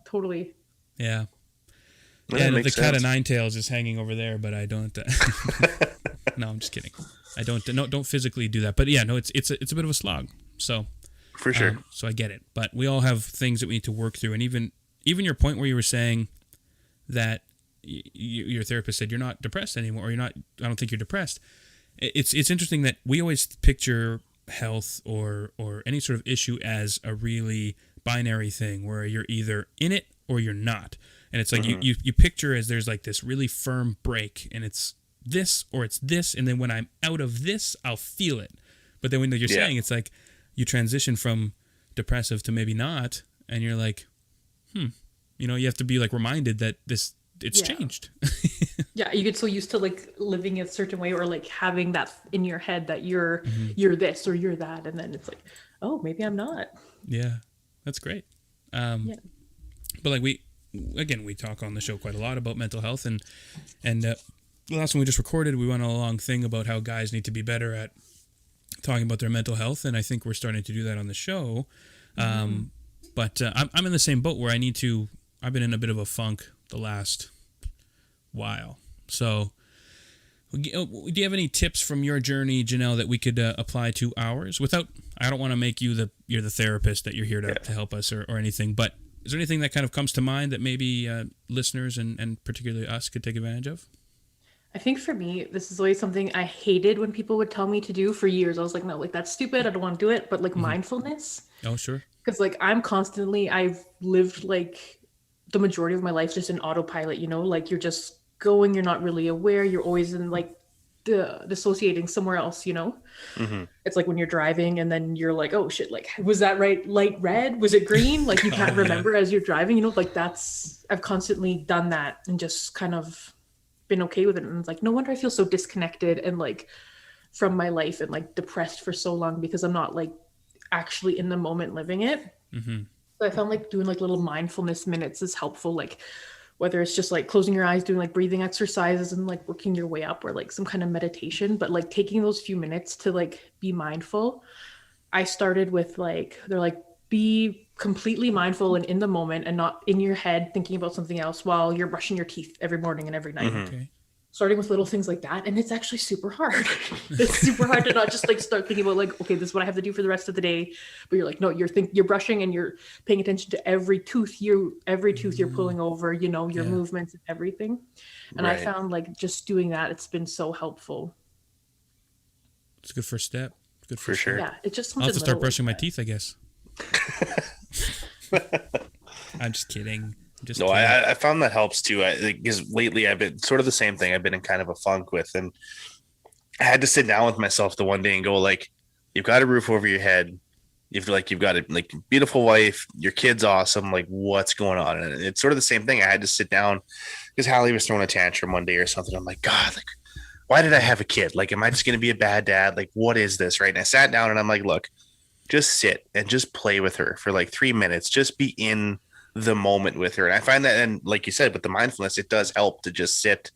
totally. Yeah. The cat of nine tails is hanging over there, but I don't. No, I'm just kidding. I don't physically do that, but it's a bit of a slog. So for sure. So I get it, but we all have things that we need to work through, and even your point where you were saying that your therapist said you're not depressed anymore, or you're not. I don't think you're depressed. It's interesting that we always picture health or any sort of issue as a really binary thing where you're either in it or you're not. And it's like you picture as there's like this really firm break, and it's this or it's this, and then when I'm out of this, I'll feel it. But then when you're saying it's like you transition from depressive to maybe not, and you're like, you have to be like reminded that it's changed. Yeah, you get so used to like living a certain way or like having that in your head that you're this or you're that, and then it's like, oh, maybe I'm not. Yeah, that's great. But like we talk on the show quite a lot about mental health, and the last one we just recorded, we went on a long thing about how guys need to be better at talking about their mental health, and I think we're starting to do that on the show. But I'm in the same boat where I've been in a bit of a funk the last while. So do you have any tips from your journey, Janelle, that we could apply to ours? I don't want to make you you're the therapist, that you're here to help us or anything, but is there anything that kind of comes to mind that maybe listeners and particularly us could take advantage of? I think for me, this is always something I hated when people would tell me to do for years. I was like, no, like that's stupid. I don't want to do it. But like mindfulness. Oh, sure. Because like I've lived like the majority of my life just in autopilot, like you're just going, you're not really aware. You're always in like dissociating somewhere else, It's like when you're driving and then you're like, oh shit, like was that light red? Was it green? Like you can't remember as you're driving, like I've constantly done that and just kind of been okay with it. And it's like, no wonder I feel so disconnected and like from my life and like depressed for so long, because I'm not like actually in the moment living it. So I found like doing like little mindfulness minutes is helpful, like whether it's just like closing your eyes, doing like breathing exercises and like working your way up, or like some kind of meditation, but like taking those few minutes to like be mindful. I started with like, they're like, be completely mindful and in the moment and not in your head thinking about something else while you're brushing your teeth every morning and every night. Okay. Starting with little things like that. And it's actually super hard. It's super hard to not just like start thinking about like, okay, this is what I have to do for the rest of the day. But you're like, no, you're brushing and you're paying attention to every tooth you're pulling over, your movements and everything. And I found like just doing that, it's been so helpful. It's a good first step. Good for sure. Yeah. It's just I'll have to start brushing my that. teeth, I guess. I'm just kidding. I found that helps too. Because lately I've been sort of the same thing. I've been in kind of a funk with, and I had to sit down with myself the one day and go like, you've got a roof over your head. You've got a like beautiful wife, your kid's awesome. Like what's going on? And it's sort of the same thing. I had to sit down because Hallie was throwing a tantrum one day or something. I'm like, God, like, why did I have a kid? Like, am I just going to be a bad dad? Like, what is this? Right. And I sat down and I'm like, look, just sit and just play with her for like 3 minutes. Just be in the moment with her. And I find that, and like you said, with the mindfulness, it does help to just sit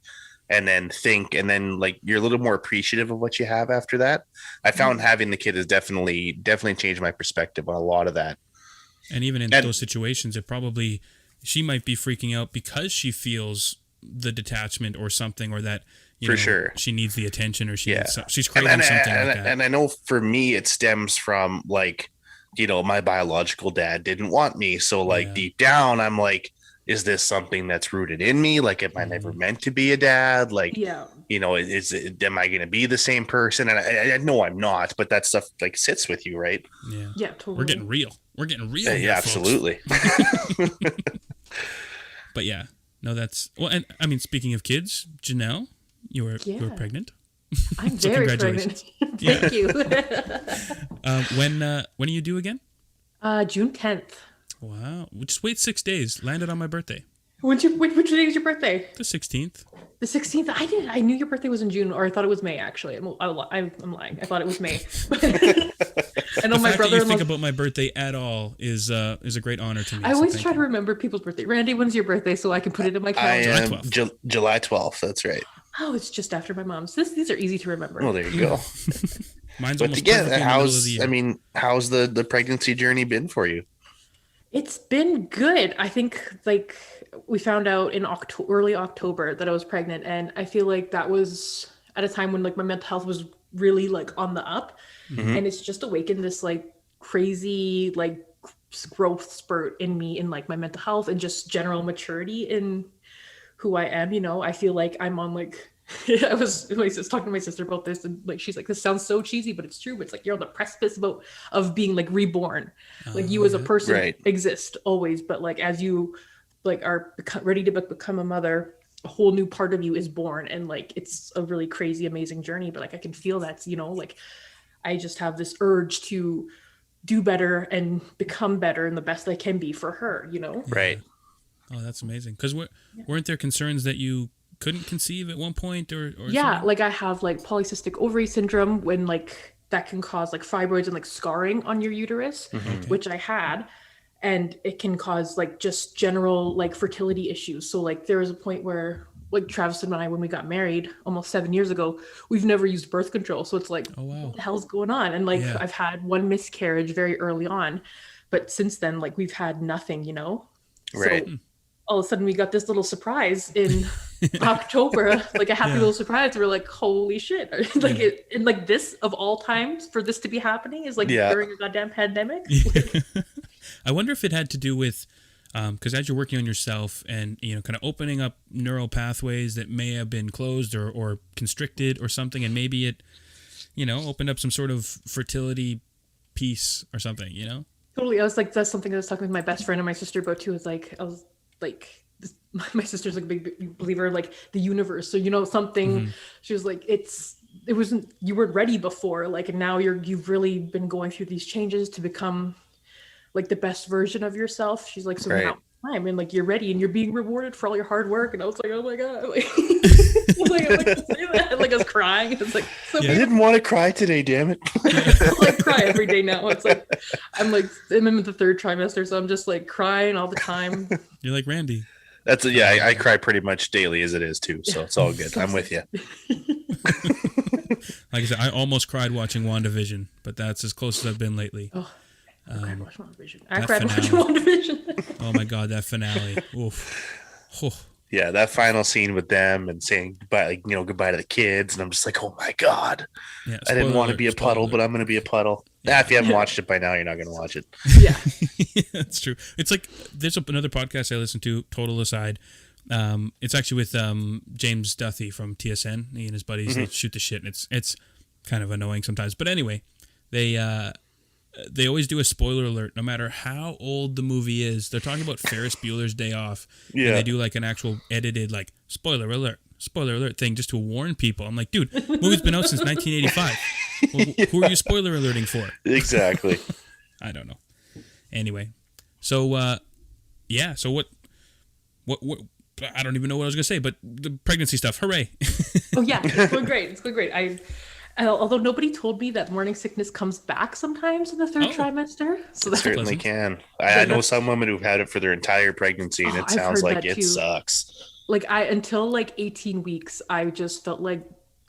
and then think, and then like you're a little more appreciative of what you have after that. I found having the kid has definitely changed my perspective on a lot of that. And even in those situations, she might be freaking out because she feels the detachment or something, or that sure she needs the attention, or she's craving something like that. And I know for me it stems from like, my biological dad didn't want me. So like deep down, I'm like, is this something that's rooted in me? Like, am I never meant to be a am I going to be the same person? And I know I'm not, but that stuff like sits with you, right? Yeah, totally. We're getting real. Yeah, absolutely. But yeah, no, that's well. And I mean, speaking of kids, Janelle, you were pregnant. I'm very pregnant. Thank you. When are you due again? June 10th. Wow. Just wait 6 days. Landed on my birthday. Which day is your birthday? The 16th. The 16th? I knew your birthday was in June, or I thought it was May, actually. I'm lying. I thought it was May. I know my brother. That you think about my birthday at all is a great honor to me. I always try to remember people's birthday. Randy, when's your birthday so I can put it in my calendar? July 12th. That's right. Oh, it's just after my mom's. These are easy to remember. Well, there you go. Mine's but almost again, perfectly in the middle of the year. How's the pregnancy journey been for you? It's been good. I think like we found out in early October that I was pregnant, and I feel like that was at a time when like my mental health was really like on the up, and it's just awakened this like crazy like growth spurt in me in like my mental health and just general maturity in who I am. I feel like I'm on like I was talking to my sister about this, and like she's like, this sounds so cheesy, but it's true. But it's like you're on the precipice of being like reborn. Like you as a person exist always, but like as you like are ready to become a mother, a whole new part of you is born, and like it's a really crazy, amazing journey. But like I can feel that, like I just have this urge to do better and become better and the best I can be for her. Right. Oh, that's amazing. Because weren't there concerns that you couldn't conceive at one point or something? Like I have like polycystic ovary syndrome, when like that can cause like fibroids and like scarring on your uterus, which I had, and it can cause like just general like fertility issues. So like there was a point where like Travis and I, when we got married almost 7 years ago, we've never used birth control. So it's like, Oh wow. what the hell's going on? And like, Yeah. I've had one miscarriage very early on, but since then, like, we've had nothing, you know? Right. So all of a sudden we got this little surprise in October, like a happy little surprise. We're like, holy shit. Like and like this of all times for this to be happening is like during a goddamn pandemic. I wonder if it had to do with, because as you're working on yourself and, you know, kind of opening up neural pathways that may have been closed or constricted or something, and maybe it, you know, opened up some sort of fertility piece or something, you know? Totally. I was like, that's something I was talking with my best friend and my sister about too. Is like, I was like, my sister's like a big believer, like the universe. So, you know, something, she was like, it wasn't, you weren't ready before, like, and now you've really been going through these changes to become like the best version of yourself. She's like, so now time and like you're ready and you're being rewarded for all your hard work. And I was like, oh my god, like, I was like, I was crying. It's like, so I didn't want to cry today, damn it. I like cry every day now. It's like I'm in the third trimester, so I'm just like crying all the time. You're like Randy. That's I cry pretty much daily as it is too, so it's all good. I'm with you. Like I said, I almost cried watching WandaVision, but that's as close as I've been lately. Oh. I cried watching that WandaVision. Oh my god, that finale! Oof. Oh. Yeah, that final scene with them and saying goodbye, like, you know, goodbye to the kids, and I'm just like, oh my god, yeah, I didn't want to be a puddle, but I'm going to be a puddle. Yeah. If you haven't watched it by now, you're not going to watch it. Yeah, yeah, that's true. It's like there's another podcast I listen to. Total aside, it's actually with James Duthie from TSN. He and his buddies they shoot the shit, and it's kind of annoying sometimes. But anyway, they always do a spoiler alert, no matter how old the movie is. They're talking about Ferris Bueller's Day Off, and they do like an actual edited like spoiler alert thing just to warn people. I'm like, dude, movie's been out since 1985. Well, who are you spoiler alerting for? Exactly. I don't know. Anyway, so so what? I don't even know what I was gonna say, but the pregnancy stuff, hooray! Oh yeah, it's going great. It's going great. Although nobody told me that morning sickness comes back sometimes in the third trimester. So that certainly can. I know some women who've had it for their entire pregnancy, and it sounds like it sucks. Like until like 18 weeks, I just felt like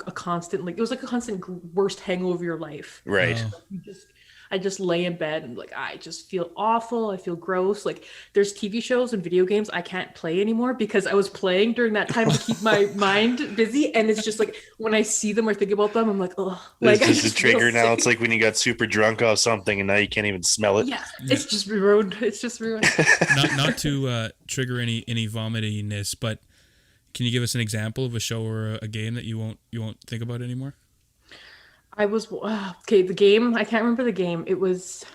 a constant, like it was like a constant worst hangover of your life. Right. I just lay in bed and like I just feel awful. I feel gross. Like there's TV shows and video games I can't play anymore because I was playing during that time to keep my mind busy. And it's just like when I see them or think about them, I'm like, oh, like this is a trigger now. It's like when you got super drunk off something and now you can't even smell it. Yeah, it's just ruined. It's just ruined. not to trigger any vomitiness, but can you give us an example of a show or a game that you won't think about anymore? The game, I can't remember the game. It's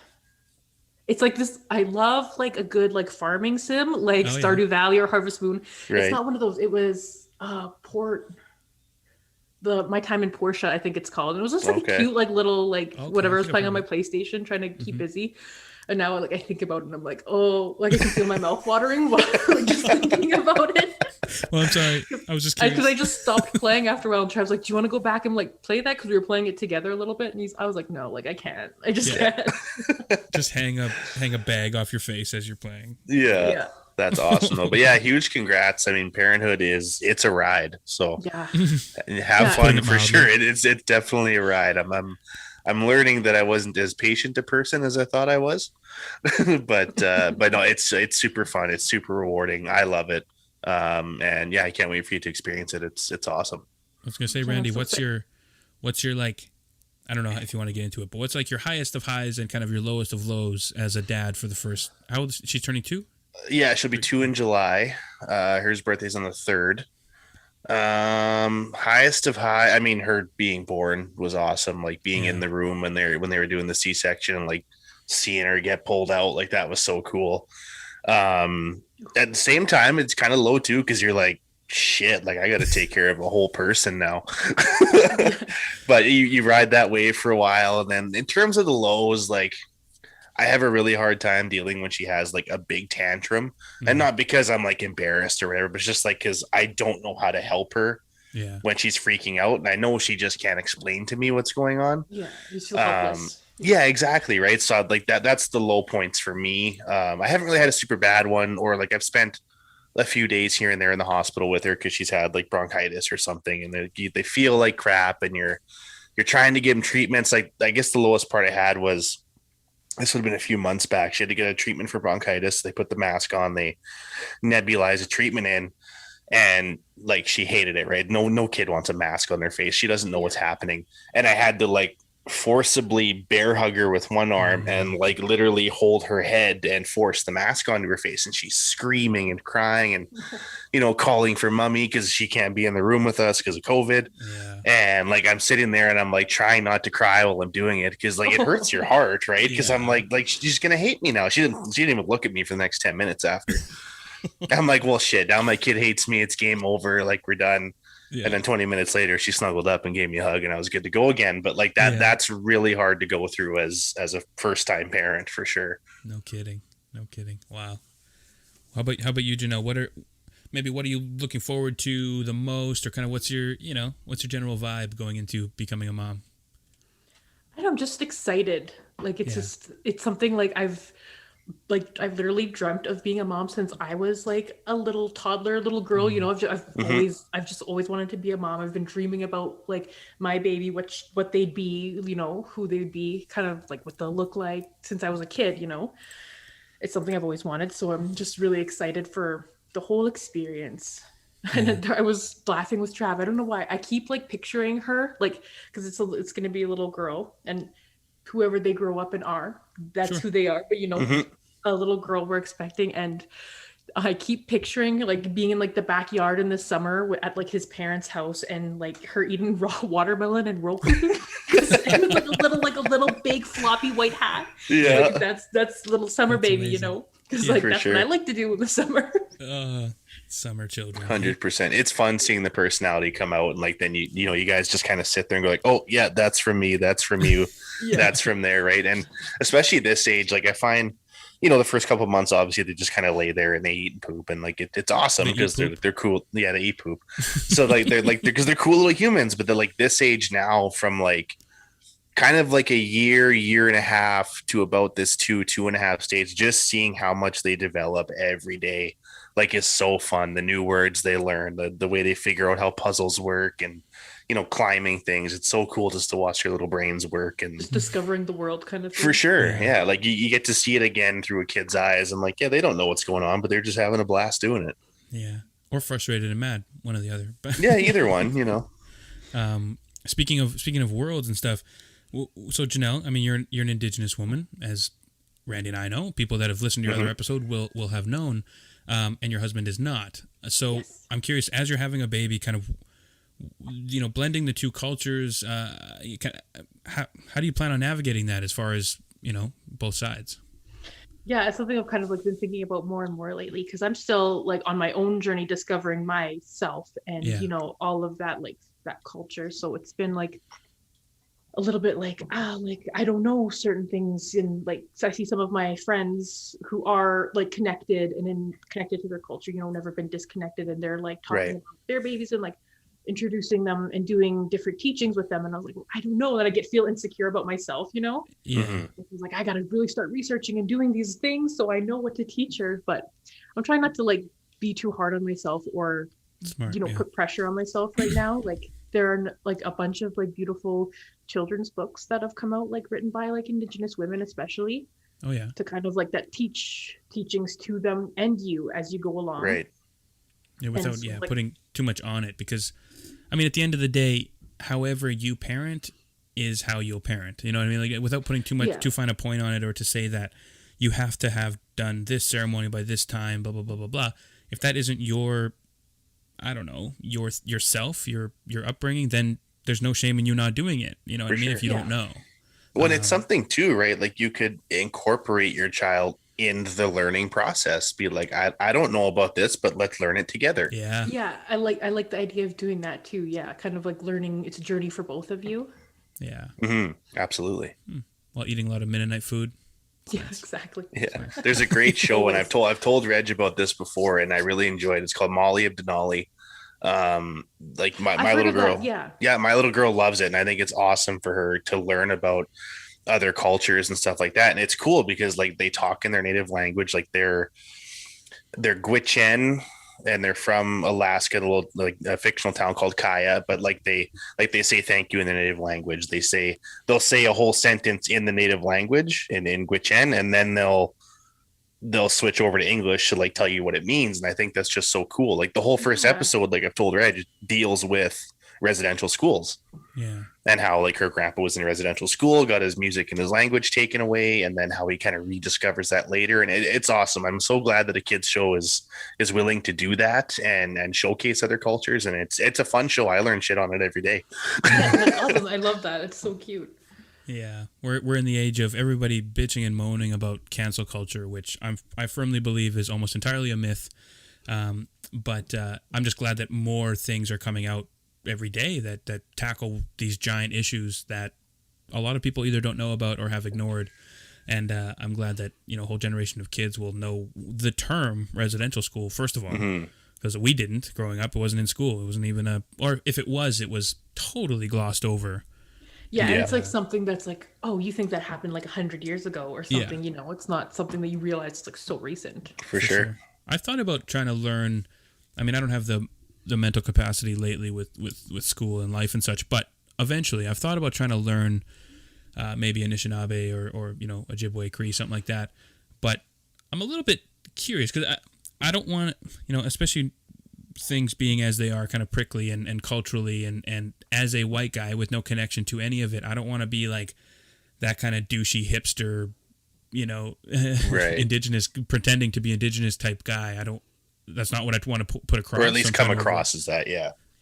like this, I love like a good like farming sim, like Stardew Valley or Harvest Moon. Right. It's not one of those. It was My Time in Portia, I think it's called. And it was just like a cute like little like whatever I was playing on my PlayStation, trying to keep busy. And now like I think about it and I'm like, oh, like I can feel my mouth watering while like, just thinking about it. Well, I'm sorry. I was just curious. Because I just stopped playing after a while. And Travis was like, do you want to go back and like play that? Because we were playing it together a little bit. And I was like, no, like I can't. I just can't. Just hang a bag off your face as you're playing. Yeah. That's awesome though. But yeah, huge congrats. I mean, parenthood it's a ride. So have fun for sure. It's definitely a ride. I'm learning that I wasn't as patient a person as I thought I was. but no, it's super fun. It's super rewarding. I love it. And yeah, I can't wait for you to experience it. It's awesome. I was gonna say, Randy, what's your like, I don't know if you want to get into it, but what's like your highest of highs and kind of your lowest of lows as a dad for the first, how old is she? Turning 2? Yeah, she'll be 2 in July. Her birthday's on the 3rd. Highest of high, I mean, her being born was awesome. Like being in the room when they were doing the C-section and like seeing her get pulled out, like that was so cool. At the same time, it's kind of low too, because you're like, shit, like I got to take care of a whole person now. But you ride that wave for a while, and then in terms of the lows, like I have a really hard time dealing when she has like a big tantrum, and not because I'm like embarrassed or whatever, but it's just like because I don't know how to help her when she's freaking out, and I know she just can't explain to me what's going on. Yeah, you feel helpless. Yeah, exactly. Right. So like that's the low points for me. I haven't really had a super bad one, or like I've spent a few days here and there in the hospital with her because she's had like bronchitis or something, and they feel like crap, and you're trying to give them treatments. Like, I guess the lowest part I had was, this would have been a few months back. She had to get a treatment for bronchitis. They put the mask on, they nebulize a treatment in, and like, she hated it, right? No kid wants a mask on their face. She doesn't know what's happening. And I had to like forcibly bear hug her with one arm and like literally hold her head and force the mask onto her face. And she's screaming and crying and, calling for mommy because she can't be in the room with us because of COVID. Yeah. And like, I'm sitting there and I'm like trying not to cry while I'm doing it because like it hurts your heart, right? Because I'm like she's gonna hate me now. She didn't even look at me for the next 10 minutes after. I'm like, well, shit, now my kid hates me. It's game over. Like, we're done. Yeah. And then 20 minutes later, she snuggled up and gave me a hug, and I was good to go again. But like that's really hard to go through as a first-time parent, for sure. No kidding. Wow. How about you, Janelle? What are you looking forward to the most, or kind of what's your general vibe going into becoming a mom? I'm just excited. Like, it's something like I've literally dreamt of being a mom since I was like a little toddler, little girl. I've just always wanted to be a mom. I've been dreaming about like my baby, what they'd be, who they'd be, kind of like what they'll look like since I was a kid. It's something I've always wanted. So I'm just really excited for the whole experience. And I was laughing with Trav. I don't know why. I keep like picturing her, like, because it's going to be a little girl, and whoever they grow up and are, that's who they are. But a little girl we're expecting, and I keep picturing like being in like the backyard in the summer at like his parents' house, and like her eating raw watermelon and roll cooking because like a little big floppy white hat. Yeah, like, that's little summer that's baby, amazing. Because like that's what I like to do in the summer. Summer children. 100%. It's fun seeing the personality come out, and like then you guys just kind of sit there and go like, oh yeah, that's from me, that's from you, that's from there, right? And especially at this age, like I find, the first couple of months, obviously they just kind of lay there and they eat and poop, and like it's awesome because they're cool. Yeah, they eat poop. So like because they're cool little humans, but they're like this age now, from like kind of like a year and a half to about this 2.5 stage, just seeing how much they develop every day, like, is so fun. The new words they learn, the way they figure out how puzzles work, and climbing things. It's so cool just to watch your little brains work and just discovering the world, kind of thing. For sure. Yeah. Like you get to see it again through a kid's eyes, and like, they don't know what's going on, but they're just having a blast doing it. Yeah. Or frustrated and mad, one or the other. Yeah, either one, Speaking of worlds and stuff, so Janelle, I mean, you're an Indigenous woman, as Randy and I know. People that have listened to your other episode will have known, and your husband is not. So yes. I'm curious, as you're having a baby, kind of, blending the two cultures, how do you plan on navigating that as far as, both sides? Yeah, it's something I've kind of like been thinking about more and more lately, because I'm still like on my own journey discovering myself and, all of that, like that culture. So it's been like a little bit like I don't know certain things, and like, so I see some of my friends who are like connected to their culture, never been disconnected, and they're like talking about their babies and like introducing them and doing different teachings with them, and I was like, well, I don't know, that I feel insecure about myself, Yeah. I was like, I gotta really start researching and doing these things so I know what to teach her, but I'm trying not to like be too hard on myself or put pressure on myself right now. Like, there are like a bunch of like beautiful children's books that have come out, like written by like Indigenous women, especially. Oh yeah. To kind of like that teachings to them and you as you go along. Right. Yeah, without putting too much on it, because I mean, at the end of the day, however you parent is how you'll parent. You know what I mean? Like, without putting too fine a point on it, or to say that you have to have done this ceremony by this time, blah blah blah blah blah. If that isn't your, I don't know, yourself, your upbringing, then there's no shame in you not doing it. You know what I mean? If you don't know. Well, it's something too, right? Like, you could incorporate your child in the learning process. Be like, I don't know about this, but let's learn it together. Yeah. Yeah. I like the idea of doing that too. Yeah. Kind of like learning. It's a journey for both of you. Yeah. Mm-hmm. Absolutely. While eating a lot of Mennonite food. Yeah, exactly. Yeah. There's a great show, and I've told Reg about this before, and I really enjoyed it. It's called Molly of Denali. Like my little girl. My little girl loves it, and I think it's awesome for her to learn about other cultures and stuff like that. And it's cool because like they talk in their native language, like their Gwich'en and they're from Alaska, a little like a fictional town called Kaya, but they say thank you in the native language. They'll say a whole sentence in the native language in Gwich'en, and then they'll switch over to English to like tell you what it means. And I think that's just so cool. Like the whole first episode, like I've told Reg, deals with residential schools. Yeah. And how like her grandpa was in a residential school, got his music and his language taken away, and then how he kind of rediscovers that later. And it's awesome. I'm so glad that a kids show is willing to do that and showcase other cultures. And it's a fun show. I learn shit on it every day. Yeah, that's awesome. I love that. It's so cute. Yeah, we're in the age of everybody bitching and moaning about cancel culture, which I firmly believe is almost entirely a myth. But I'm just glad that more things are coming out every day that tackle these giant issues that a lot of people either don't know about or have ignored. And I'm glad that a whole generation of kids will know the term residential school, first of all, because we didn't growing up. It wasn't in school. It wasn't even or if it was totally glossed over. Yeah, and it's like something that's like, oh, you think that happened like 100 years ago or something, it's not something that you realize it's like so recent. For sure. I've thought about trying to learn. I mean, I don't have the mental capacity lately with school and life and such, but eventually I've thought about trying to learn maybe Anishinaabe or Ojibwe, Cree, something like that. But I'm a little bit curious because I don't want, especially things being as they are, kind of prickly and culturally, and as a white guy with no connection to any of it, I don't want to be like that kind of douchey hipster, right. indigenous, pretending to be indigenous type guy. That's not what I want to put across. Or at least come across as that,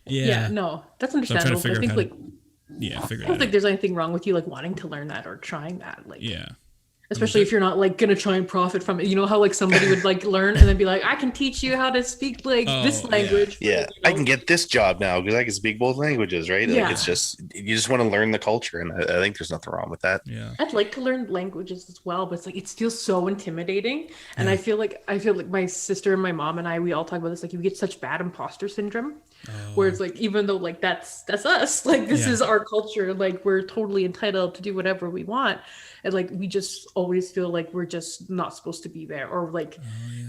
Yeah, no, that's understandable. So I think I don't think there's anything wrong with you like wanting to learn that or trying that. Like, yeah. Especially if you're not like gonna try and profit from it. You know how like somebody would like learn and then be like, I can teach you how to speak like this language. Yeah, I can get this job now because I can speak both languages, right? Like it's just you just want to learn the culture, and I think there's nothing wrong with that. Yeah, I'd like to learn languages as well, but it's like it feels so intimidating. And I feel like my sister and my mom and we all talk about this. Like you get such bad imposter syndrome, where it's like even though like that's us, like this is our culture, like we're totally entitled to do whatever we want. And like we just always feel like we're just not supposed to be there, or like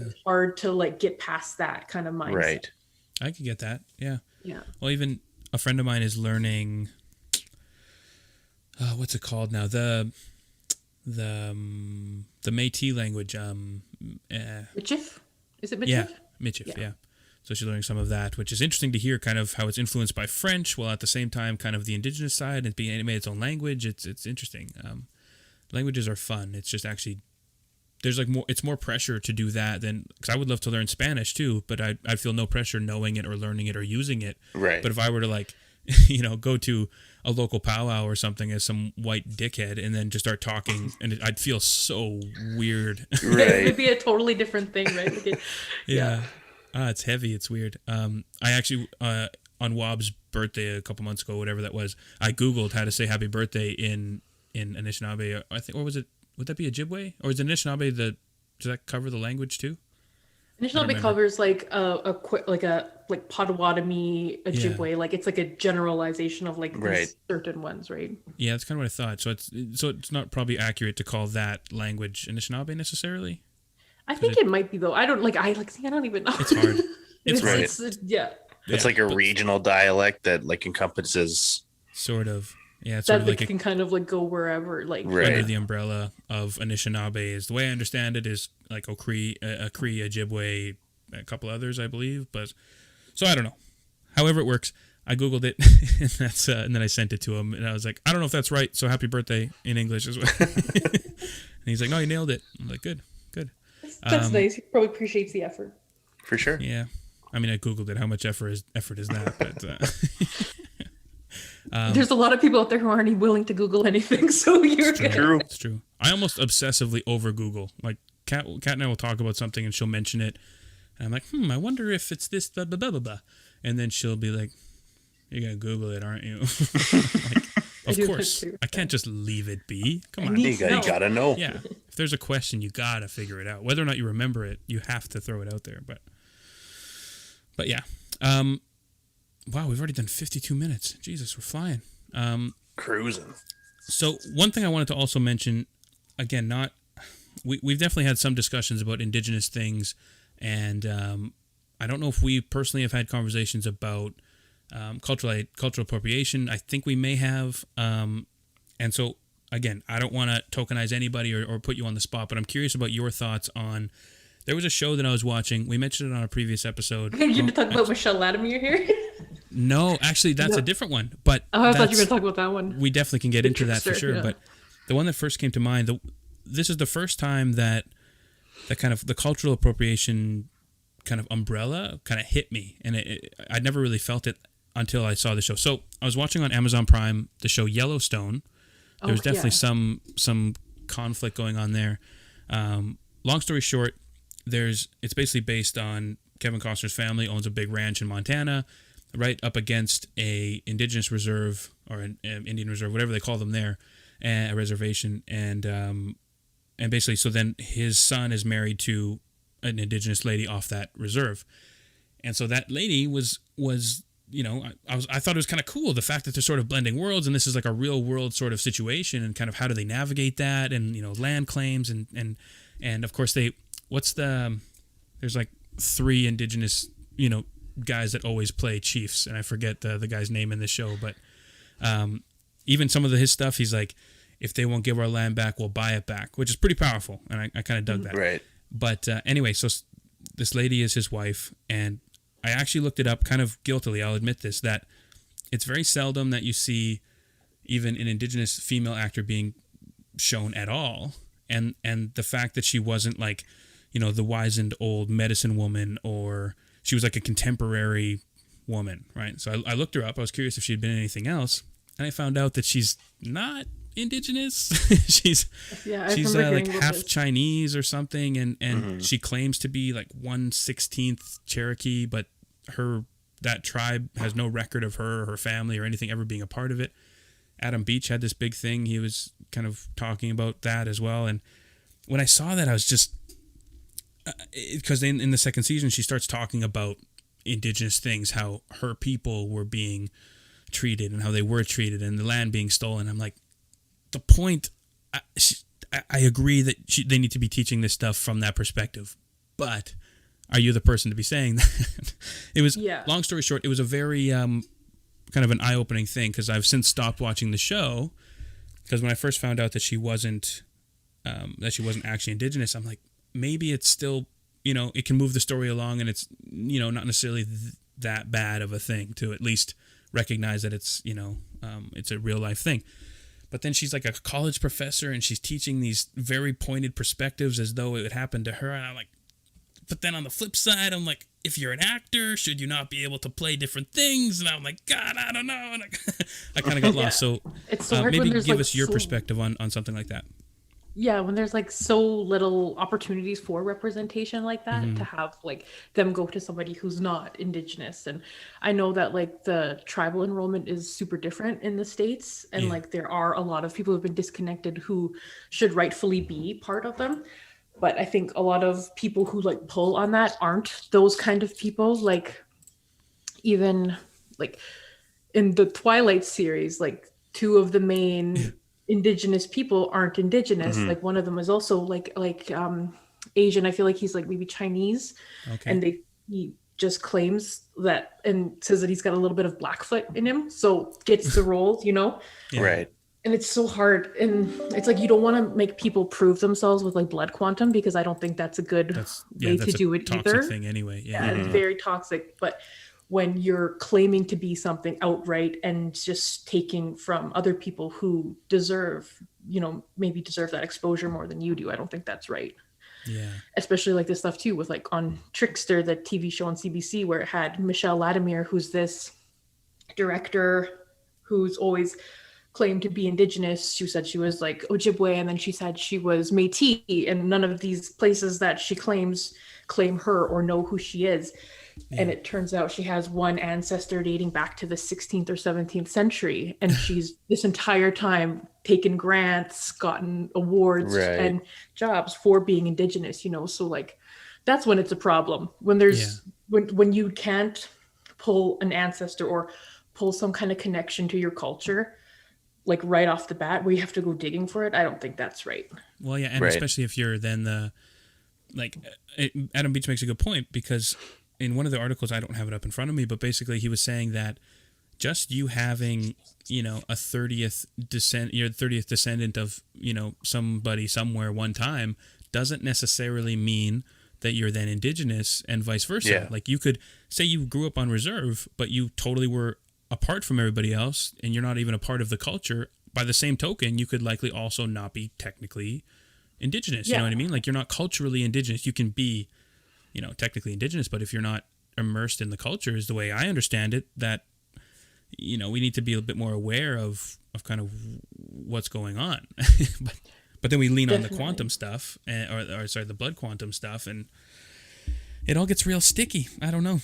it's hard to like get past that kind of mindset. Right. I could get that. Yeah. Yeah. Well, even a friend of mine is learning. What's it called now? The Métis language. Michif? Is it Michif? Yeah, Michif. Yeah. So she's learning some of that, which is interesting to hear, kind of how it's influenced by French, while at the same time, kind of the indigenous side and being made its own language. It's interesting. Languages are fun. It's just actually there's like more. It's more pressure to do that than because I would love to learn Spanish too, but I feel no pressure knowing it or learning it or using it. Right. But if I were to like, go to a local powwow or something as some white dickhead and then just start talking, and I'd feel so weird. Right. It would be a totally different thing, right? Like yeah. It's heavy. It's weird. I actually on Wob's birthday a couple months ago, whatever that was, I Googled how to say happy birthday in Anishinaabe, I think, or would that be Ojibwe? Or is Anishinaabe does that cover the language too? Anishinaabe covers like like Potawatomi, Ojibwe, like it's like a generalization of like these certain ones, right? Yeah, that's kind of what I thought. So it's not probably accurate to call that language Anishinaabe necessarily. I think it might be though. I don't even know. It's hard. It's right. It's like a regional dialect that like encompasses sort of. Yeah, it's that sort of like can kind of like go wherever, like under the umbrella of Anishinaabe. Is the way I understand it is like a Cree, Ojibwe, a couple others, I believe. But so I don't know. However it works, I googled it, and then I sent it to him, and I was like, I don't know if that's right. So happy birthday in English as well. And he's like, no, you nailed it. I'm like, good. That's nice. He probably appreciates the effort. For sure. Yeah, I mean, I googled it. How much effort is that? But. There's a lot of people out there who aren't even willing to Google anything, so you're good. It's true. I almost obsessively over Google. Like Kat and I will talk about something and she'll mention it, and I'm like, I wonder if it's this blah blah blah blah blah, and then she'll be like, "You're gonna Google it, aren't you?" Like, of course, I can't just leave it be. Come on, you gotta know. Yeah, if there's a question, you gotta figure it out. Whether or not you remember it, you have to throw it out there. But yeah. Wow, we've already done 52 minutes. Jesus, we're flying. Cruising. So one thing I wanted to also mention, again, we've definitely had some discussions about indigenous things, and I don't know if we personally have had conversations about cultural appropriation. I think we may have. And so, again, I don't want to tokenize anybody or put you on the spot, but I'm curious about your thoughts on. There was a show that I was watching. We mentioned it on a previous episode. Are you going to talk about Michelle Latimer here? No, actually, that's a different one. But I thought you were going to talk about that one. We definitely can get into that for sure. Yeah. But the one that first came to mind, this is the first time that kind of the cultural appropriation kind of umbrella kind of hit me, and I never really felt it until I saw the show. So I was watching on Amazon Prime the show Yellowstone. There was definitely some conflict going on there. Long story short, it's basically based on Kevin Costner's family owns a big ranch in Montana, right up against a indigenous reserve or an Indian reserve, whatever they call them there, a reservation, and basically, so then his son is married to an indigenous lady off that reserve, and so that lady was I thought it was kind of cool, the fact that they're sort of blending worlds, and this is like a real world sort of situation, and kind of how do they navigate that, and land claims, and of course there's like 3 indigenous guys that always play chiefs, and I forget the guy's name in this show, but even some of his stuff, he's like, if they won't give our land back, we'll buy it back, which is pretty powerful, and I kind of dug that. Right. But anyway, so this lady is his wife, and I actually looked it up kind of guiltily, I'll admit this, that it's very seldom that you see even an indigenous female actor being shown at all, and the fact that she wasn't like, the wizened old medicine woman, or she was like a contemporary woman, right? So I looked her up. I was curious if she'd been in anything else, and I found out that she's not indigenous. she's like half Chinese or something, and she claims to be like 1/16 Cherokee, but that tribe has no record of her or her family or anything ever being a part of it. Adam Beach had this big thing. He was kind of talking about that as well, and when I saw that, I was just because in the second season she starts talking about indigenous things, how her people were being treated and how they were treated, and the land being stolen. I'm like, the point, I agree that they need to be teaching this stuff from that perspective, but are you the person to be saying that? It was, long story short, it was a very kind of an eye-opening thing, because I've since stopped watching the show, because when I first found out that she wasn't actually indigenous, I'm like, maybe it's still, it can move the story along, and it's, not necessarily that bad of a thing to at least recognize that it's, it's a real life thing. But then she's like a college professor, and she's teaching these very pointed perspectives as though it would happen to her. And I'm like, but then on the flip side, I'm like, if you're an actor, should you not be able to play different things? And I'm like, God, I don't know. And I kind of got lost. So it's so hard maybe when give us your perspective on something like that. Yeah, when there's like so little opportunities for representation like that, to have like them go to somebody who's not indigenous. And I know that like the tribal enrollment is super different in the States, and like there are a lot of people who've been disconnected who should rightfully be part of them. But I think a lot of people who like pull on that aren't those kind of people. Like even like in the Twilight series, like 2 of the main indigenous people aren't indigenous. Like one of them is also like Asian. I feel like he's like maybe Chinese, and he just claims that and says that he's got a little bit of Blackfoot in him, so gets the role, Right. And it's so hard, and it's like you don't want to make people prove themselves with like blood quantum, because I don't think that's a good way to do it either. Thing anyway. It's very toxic. But when you're claiming to be something outright and just taking from other people who deserve that exposure more than you do, I don't think that's right. Yeah. Especially like this stuff too with like on Trickster, the TV show on CBC, where it had Michelle Latimer, who's this director who's always claimed to be indigenous. She said she was like Ojibwe, and then she said she was Métis, and none of these places that she claims claim her or know who she is. And it turns out she has one ancestor dating back to the 16th or 17th century. And she's this entire time taken grants, gotten awards and jobs for being indigenous, so like, that's when it's a problem. When there's, when you can't pull an ancestor or pull some kind of connection to your culture, like right off the bat, where you have to go digging for it. I don't think that's right. Well, yeah. And especially if you're then Adam Beach makes a good point, because in one of the articles, I don't have it up in front of me, but basically he was saying that just you having, you know, a 30th you're the 30th descendant of, you know, somebody somewhere one time doesn't necessarily mean that you're then indigenous, and vice versa. Yeah. Like, you could say you grew up on reserve, but you totally were apart from everybody else, and you're not even a part of the culture. By the same token, you could likely also not be technically indigenous. You know what I mean? Like, you're not culturally indigenous. You can be, you know, technically indigenous, but if you're not immersed in the culture, is the way I understand it, that, you know, we need to be a bit more aware of kind of what's going on. But then we lean on the quantum stuff, or sorry, the blood quantum stuff, and it all gets real sticky. I don't know.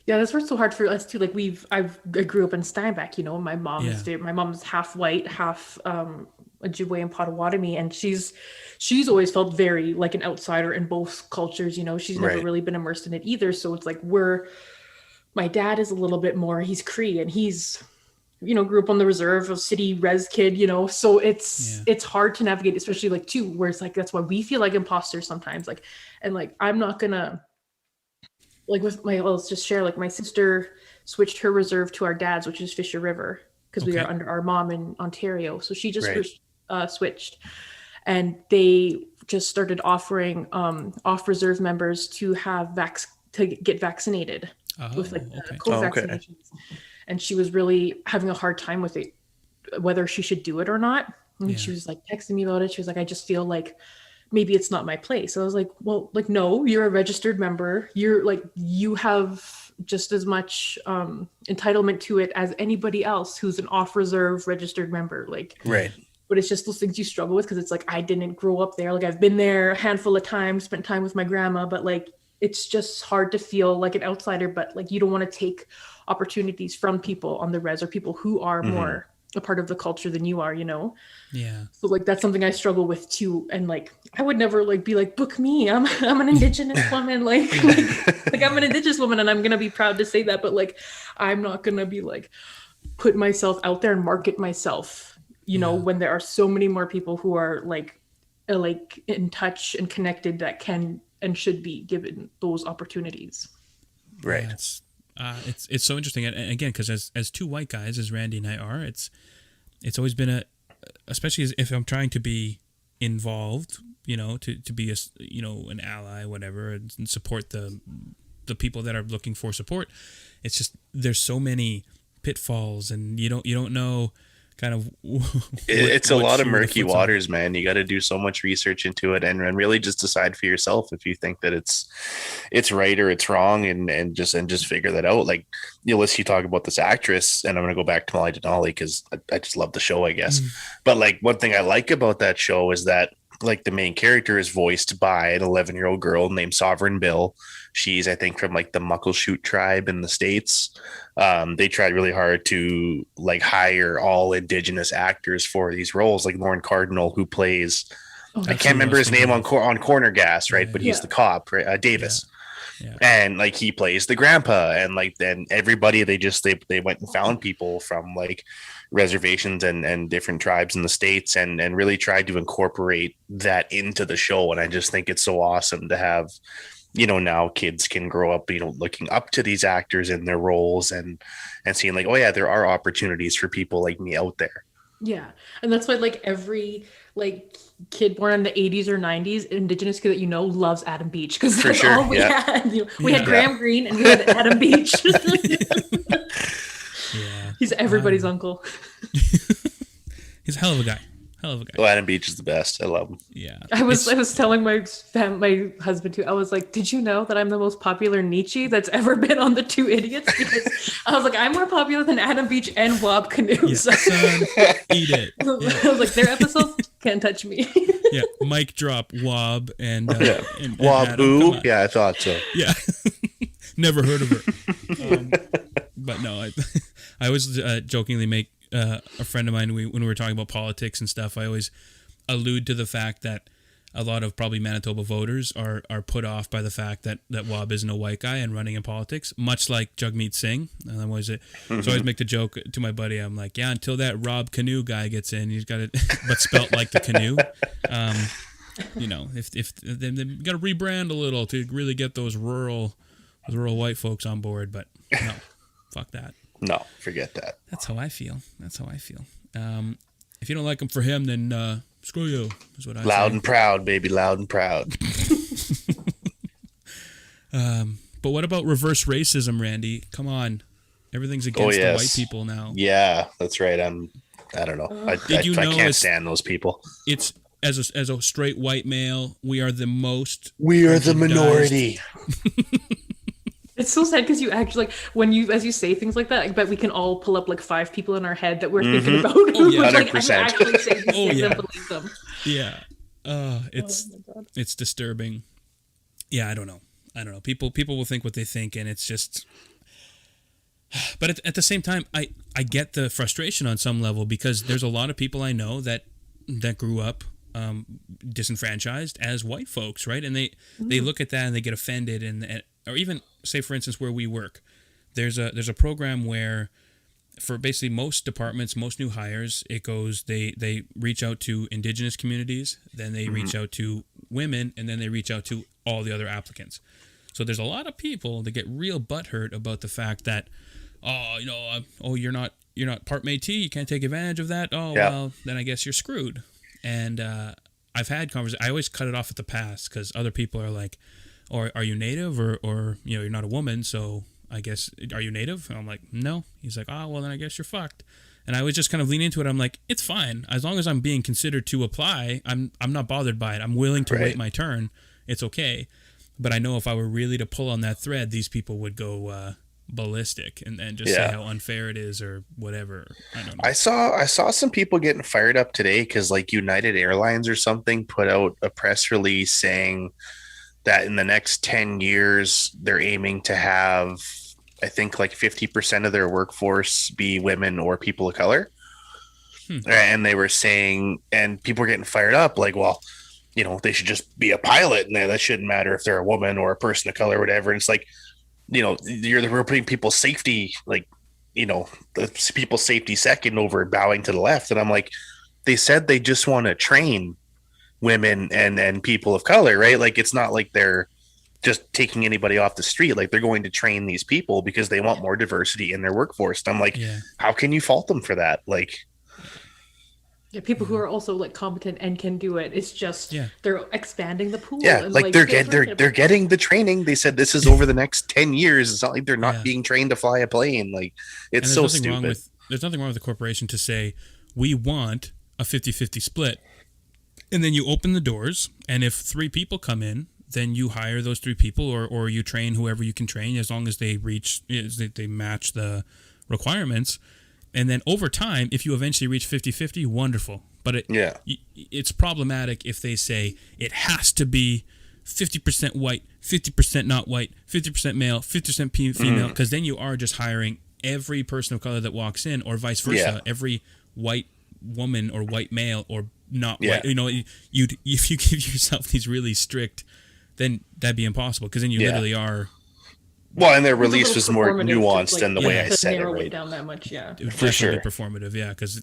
Yeah, that's what's so hard for us too. Like, I grew up in Steinbach, you know. My mom's half white, half Ojibwe and Potawatomi, and she's always felt very like an outsider in both cultures. You know, she's never really been immersed in it either. So it's like my dad is a little bit more. He's Cree, and he's, you know, grew up on the reserve, a city res kid, you know. So it's hard to navigate, especially like too, where it's like that's why we feel like imposters sometimes. Like, and like I'm not gonna. Like let's just share, like my sister switched her reserve to our dad's, which is Fisher River, because we are under our mom in Ontario. So she just switched, and they just started offering off reserve members to have to get vaccinated with like COVID vaccinations. And she was really having a hard time with it, whether she should do it or not. And she was like texting me about it. She was like, I just feel like maybe it's not my place. I was like, well, like, no, you're a registered member. You're like, you have just as much entitlement to it as anybody else who's an off reserve registered member. Like, but it's just those things you struggle with. Cause it's like, I didn't grow up there. Like, I've been there a handful of times, spent time with my grandma, but like, it's just hard to feel like an outsider, but like, you don't want to take opportunities from people on the res or people who are more a part of the culture than you are, you know? Yeah. So like, that's something I struggle with too. And like, I would never like be like, book me. I'm an indigenous woman. Like I'm an indigenous woman, and I'm going to be proud to say that. But like, I'm not going to be like, put myself out there and market myself, you know, when there are so many more people who are like in touch and connected that can and should be given those opportunities. Right. Yeah, it's so interesting, and again, because as two white guys, as Randy and I are, it's always been especially if I'm trying to be involved, you know, to be an ally, whatever, and support the people that are looking for support. It's just there's so many pitfalls, and you don't know kind of it's a lot of murky waters, man. You got to do so much research into it, and really just decide for yourself if you think that it's right or it's wrong, and just figure that out. Like, you listen, you talk about this actress, and I'm gonna go back to Meloni Denali because I just love the show, I guess. But like, one thing I like about that show is that like the main character is voiced by an 11-year-old girl named Sovereign Bill. She's, I think, from like the Muckleshoot tribe in the States. They tried really hard to like hire all indigenous actors for these roles, like Lauren Cardinal, who plays, I can't remember his name on Corner Gas, right? But he's the cop, right? Davis. Yeah. And like he plays the grandpa, and like then everybody they went and found people from like reservations and different tribes in the States, and really tried to incorporate that into the show. And I just think it's so awesome to have, you know, now kids can grow up, you know, looking up to these actors in their roles and seeing like, oh yeah, there are opportunities for people like me out there. Yeah. And that's why like every like kid born in the 80s or 90s, indigenous kid that you know loves Adam Beach, because that's all we had. We had Graham Greene and we had Adam Beach. He's everybody's uncle. He's a hell of a guy. Well, Adam Beach is the best. I love him. Yeah. I was telling my husband too. I was like, did you know that I'm the most popular Nietzsche that's ever been on The Two Idiots? Because I was like, I'm more popular than Adam Beach and Wob Canoe. Yeah. Son, eat it. Yeah. I was like, their episodes can't touch me. Yeah. Mic drop Wob and Wob who? Yeah, I thought so. Yeah. Never heard of her. But no, I always jokingly make a friend of mine, when we were talking about politics and stuff, I always allude to the fact that a lot of probably Manitoba voters are put off by the fact that Wob isn't a white guy and running in politics, much like Jagmeet Singh. And I always make the joke to my buddy. I'm like, yeah, until that Rob Canoe guy gets in, he's got it, but spelt like the canoe. You know, if they've got to rebrand a little to really get those rural Those are all white folks on board, but no, fuck that. No, forget that. That's how I feel. If you don't like him for him, then screw you, is what I say. Loud and proud, baby, loud and proud. But what about reverse racism, Randy? Come on. Everything's against the white people now. Yeah, that's right. I don't know. I can't stand those people. It's as a straight white male, we are the most. We are the minority. It's so sad because you actually, like, as you say things like that, I bet we can all pull up like 5 people in our head that we're thinking about. Oh, yeah. Like, I actually say these things and believe them. Yeah. It's disturbing. Yeah, I don't know. People will think what they think, and it's just. But at the same time, I get the frustration on some level, because there's a lot of people I know that grew up disenfranchised as white folks, right? And they look at that and they get offended, and or even say, for instance, where we work, there's a program where for basically most departments, most new hires, it goes they reach out to indigenous communities, then they reach out to women, and then they reach out to all the other applicants. So there's a lot of people that get real butthurt about the fact that, you're not part Métis, you can't take advantage of that. Oh, yeah. Well, then I guess you're screwed. And I've had conversations. I always cut it off at the pass, because other people are like, "Or are you Native, or you're not a woman, so I guess are you Native?" And I'm like, "No." He's like, "Oh, well, then I guess you're fucked." And I would just kind of lean into it. I'm like, "It's fine as long as I'm being considered to apply. I'm not bothered by it. I'm willing to wait my turn. It's okay." But I know if I were really to pull on that thread, these people would go ballistic and just say how unfair it is or whatever. I don't know. I saw some people getting fired up today because like United Airlines or something put out a press release saying that in the next 10 years they're aiming to have, I think, like 50% of their workforce be women or people of color. And they were saying, and people were getting fired up like, well, they should just be a pilot, and that shouldn't matter if they're a woman or a person of color or whatever. And it's like, we're putting people's safety, like, the people's safety second over bowing to the left. And I'm like, they said they just want to train women and people of color, right? Like, it's not like they're just taking anybody off the street. Like, they're going to train these people because they want more diversity in their workforce. And I'm like, how can you fault them for that? Like, yeah, people who are also like competent and can do it. It's just they're expanding the pool. Yeah, and, like they're getting the training. They said this is over the next 10 years. It's not like they're not being trained to fly a plane. Like, it's so stupid. There's nothing wrong with the corporation to say we want a 50-50 split, and then you open the doors, and if 3 people come in, then you hire those 3 people, or you train whoever you can train, as long as they match the requirements. And then over time, if you eventually reach 50-50, wonderful. But it's problematic if they say it has to be 50% white, 50% not white, 50% male, 50% female, because then you are just hiring every person of color that walks in, or vice versa, every white woman or white male or not white. If you give yourself these really strict, then that'd be impossible, because then you literally are. Well, and their release was more nuanced than the way I said it. Right? Down that much, it would for sure. Performative, because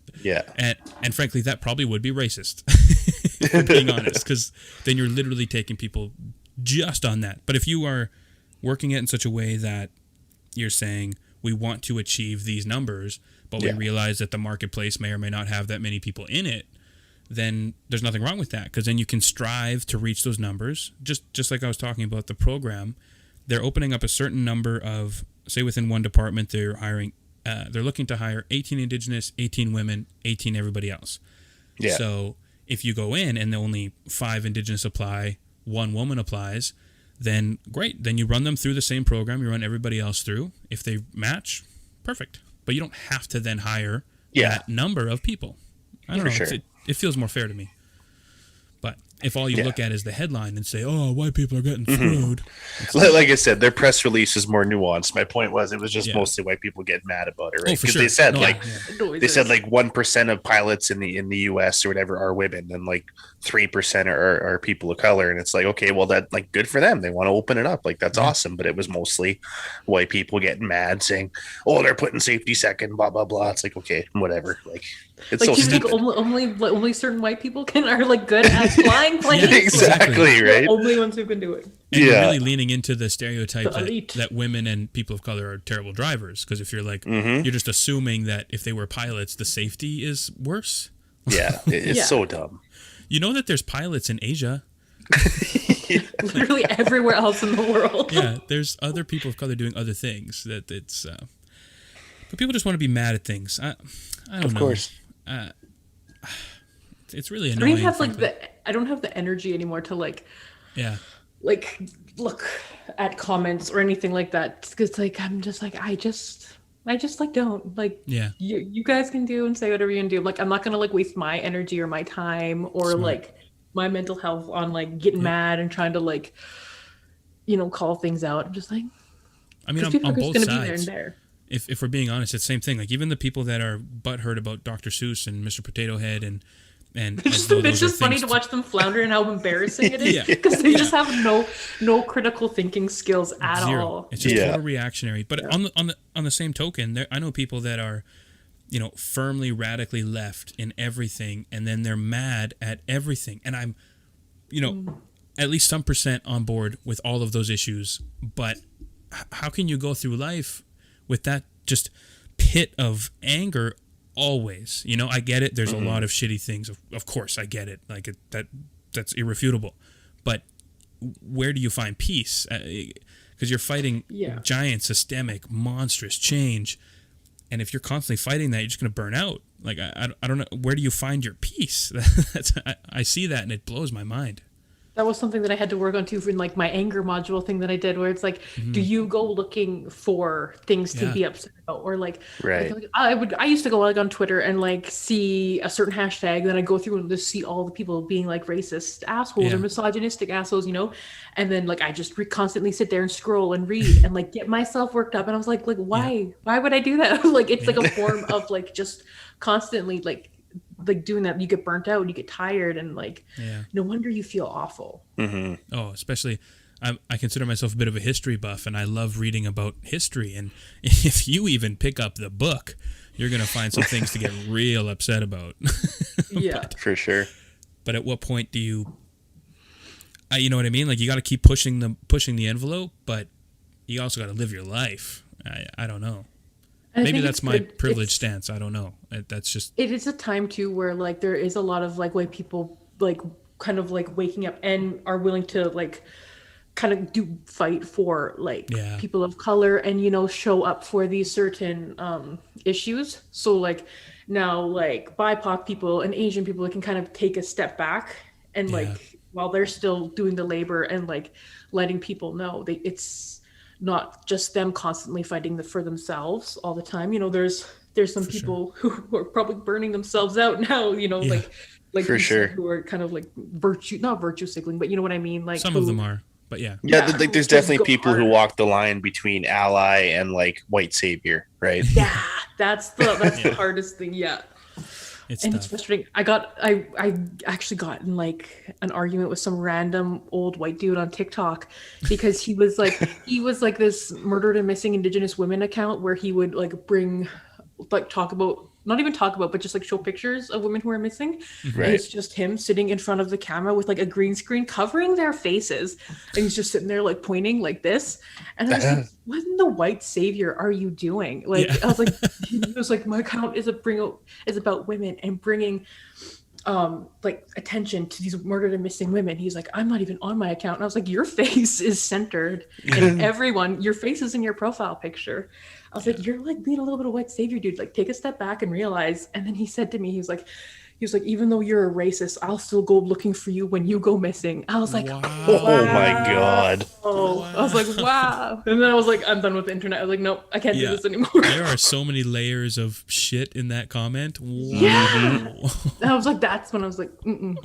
and frankly, that probably would be racist. If we're being honest, because then you're literally taking people just on that. But if you are working it in such a way that you're saying we want to achieve these numbers, but we realize that the marketplace may or may not have that many people in it, then there's nothing wrong with that, because then you can strive to reach those numbers. Just like I was talking about the program. They're opening up a certain number of, say within one department, they're looking to hire 18 Indigenous, 18 women, 18 everybody else. Yeah. So if you go in and only 5 Indigenous apply, 1 woman applies, then great. Then you run them through the same program. You run everybody else through. If they match, perfect. But you don't have to then hire that number of people. I don't know. Sure. It feels more fair to me. But if all you look at is the headline and say, "Oh, white people are getting screwed," like I said, their press release is more nuanced. My point was, it was just mostly white people getting mad about it, right? Because they said like 1% of pilots in the U.S. or whatever are women, and like 3% are people of color, and it's like, okay, well, that like good for them. They want to open it up, like that's awesome. But it was mostly white people getting mad, saying, "Oh, they're putting safety second, blah blah blah." It's like, okay, whatever. Like, it's like, so do you think stupid. only certain white people are like good at flying? flying planes. Yeah, Exactly, We're right? the only ones who can do it. And you're Yeah. really leaning into the stereotype The elite. that women and people of color are terrible drivers. Because if you're like, Mm-hmm. you're just assuming that if they were pilots, the safety is worse. Yeah, it's Yeah. so dumb. You know that there's pilots in Asia. Literally everywhere else in the world. Yeah, there's other people of color doing other things. That it's, but people just want to be mad at things. I don't Of know. course. It's really I don't annoying. even have like frankly. I don't have the energy anymore to like look at comments or anything like that, because like I'm just like I just like don't like Yeah. you guys can do and say whatever you can do. Like I'm not gonna like waste my energy or my time or Smart. like my mental health on like getting mad and trying to like call things out. I'm just like, I mean, because people on are just both gonna be there and sides. there. If we're being honest, it's the same thing. Like even the people that are butthurt about Dr. Seuss and Mr. Potato Head and as though It's those are just funny things to watch them flounder and how embarrassing it is, Yeah. because they just have no critical thinking skills at Zero. all. It's just Yeah. total reactionary. But on the same token, I know people that are, firmly radically left in everything, and then they're mad at everything. And I'm, at least some percent on board with all of those issues. But how can you go through life with that just pit of anger always? I get it. There's a lot of shitty things. Of course, I get it. Like that's irrefutable. But where do you find peace? Because you're fighting giant, systemic, monstrous change, and if you're constantly fighting that, you're just going to burn out. Like I don't know. Where do you find your peace? I see that, and it blows my mind. That was something that I had to work on too in like my anger module thing that I did, where it's like, do you go looking for things to be upset about, or like, Right. like I used to go like on Twitter and like see a certain hashtag, then I go through and just see all the people being like racist assholes Yeah. or misogynistic assholes, and then like I just constantly sit there and scroll and read and like get myself worked up, and I was like why would I do that? Like it's like a form of like just constantly like doing that. You get burnt out, you get tired, and like no wonder you feel awful. Mm-hmm. Oh, especially I consider myself a bit of a history buff, and I love reading about history. And if you even pick up the book, you're going to find some things to get real upset about. Yeah. For sure. But at what point do you know what I mean? Like you got to keep pushing the envelope, but you also got to live your life. I don't know. And I Maybe think that's it's my good. privileged It's- stance. I don't know. That's just It is a time too where like there is a lot of like white people like kind of like waking up and are willing to like kind of fight for like people of color and show up for these certain issues. So like now like BIPOC people and Asian people can kind of take a step back and like while they're still doing the labor and like letting people know it's not just them constantly fighting for themselves all the time. There's some For people who are probably burning themselves out now, like For you sure. said, who are kind of like not virtue signaling, but you know what I mean? Like some of them are, but yeah. Yeah, Yeah, like there's who definitely go people who hard. walk the line between ally and like white savior, right? Yeah, that's the hardest thing. Yeah. It's And tough. it's frustrating. I actually got in like an argument with some random old white dude on TikTok because he was like this murdered and missing Indigenous women account where he would like not even talk about, but just like show pictures of women who are missing. Right. And it's just him sitting in front of the camera with like a green screen covering their faces. And he's just sitting there like pointing like this. And I was like, what in the white savior are you doing? Like, I was like, he was like, my account is about women and bringing like attention to these murdered and missing women. He's like, I'm not even on my account. And I was like, your face is centered and your face is in your profile picture. I was like, you're like being a little bit of white savior, dude. Like take a step back and realize. And then he said to me, he was like, even though you're a racist, I'll still go looking for you when you go missing. I was like, Wow. Oh my god. oh, I was like, wow. And then I was like, I'm done with the internet. I was like, nope, I can't do this anymore. There are so many layers of shit in that comment. Wow. Yeah. And I was like, that's when I was like, mm-mm.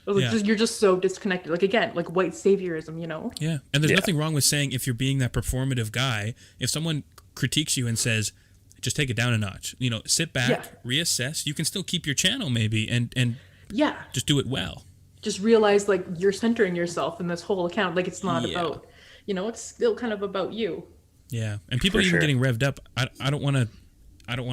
I was like, Yeah. you're just so disconnected. Like again, like white saviorism, Yeah. And there's Yeah. nothing wrong with saying, if you're being that performative guy, if someone critiques you and says, just take it down a notch, sit back, reassess, you can still keep your channel maybe and Yeah. just do it well. Just realize like you're centering yourself in this whole account. Like it's not Yeah. about, it's still kind of about you. Yeah. And people For even sure. getting revved up. I don't want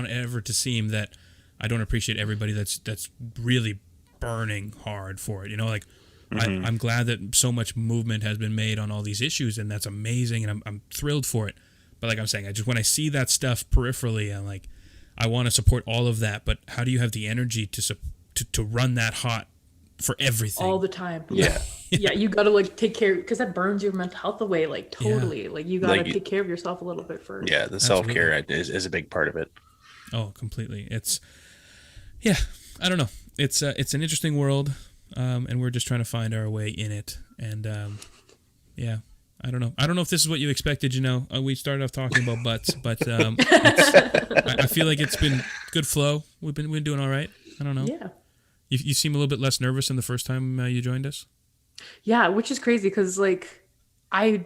ever to seem that I don't appreciate everybody that's really burning hard for it. Like, I'm glad that so much movement has been made on all these issues, and that's amazing, and I'm thrilled for it. But like I'm saying, when I see that stuff peripherally, I'm like, I want to support all of that, but how do you have the energy to run that hot for everything all the time? Yeah. Yeah, you gotta like take care, because that burns your mental health away, like totally. Yeah. Like you gotta Like, take care of yourself a little bit first. Yeah, the self-care is a big part of it. Oh, completely. I don't know. It's an interesting world, and we're just trying to find our way in it. And I don't know. I don't know if this is what you expected. We started off talking about butts, but I feel like it's been good flow. We've been doing all right. I don't know. Yeah. You seem a little bit less nervous than the first time you joined us. Yeah, which is crazy because like I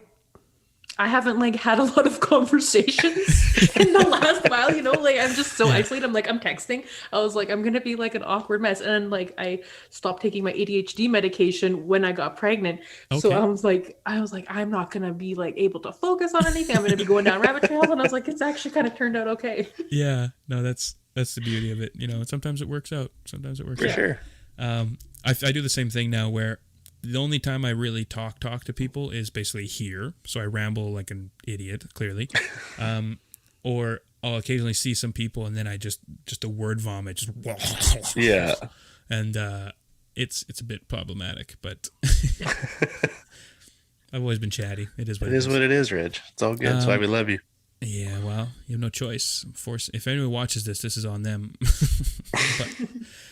haven't like had a lot of conversations in the last while, like I'm just so isolated. I'm texting. I was like, I'm gonna be like an awkward mess. And then like I stopped taking my ADHD medication when I got pregnant. Okay. So I was like, I'm not gonna be like able to focus on anything. I'm gonna be going down rabbit trails. And I was like, it's actually kind of turned out okay. Yeah, no, that's the beauty of it. Sometimes it works out. Sometimes it works out. For sure. I do the same thing now where the only time I really talk to people is basically here. So I ramble like an idiot, clearly. Or I'll occasionally see some people and then I just a word vomit. Just yeah. And it's a bit problematic, but I've always been chatty. It is what it is, Reg. It's all good. That's why we love you. Yeah, well, you have no choice. If anyone watches this is on them. But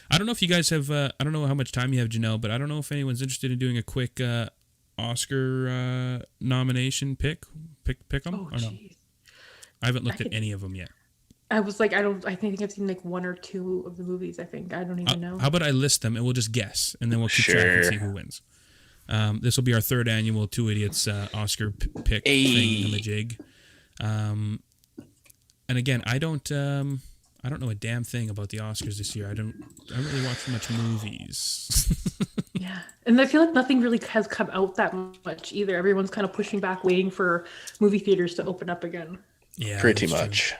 I don't know if you guys have, I don't know how much time you have, Janelle, but I don't know if anyone's interested in doing a quick Oscar nomination pick them Oh, or no? geez. I haven't looked at any of them yet. I was like, I think I've seen like one or two of the movies, I think. I don't even know. How about I list them and we'll just guess and then we'll keep track and see who wins. This will be our third annual Two Idiots Oscar pick thing, the jig. And again, I don't know a damn thing about the Oscars this year. I don't really watch much movies. Yeah. And I feel like nothing really has come out that much either. Everyone's kind of pushing back, waiting for movie theaters to open up again. Yeah, pretty much.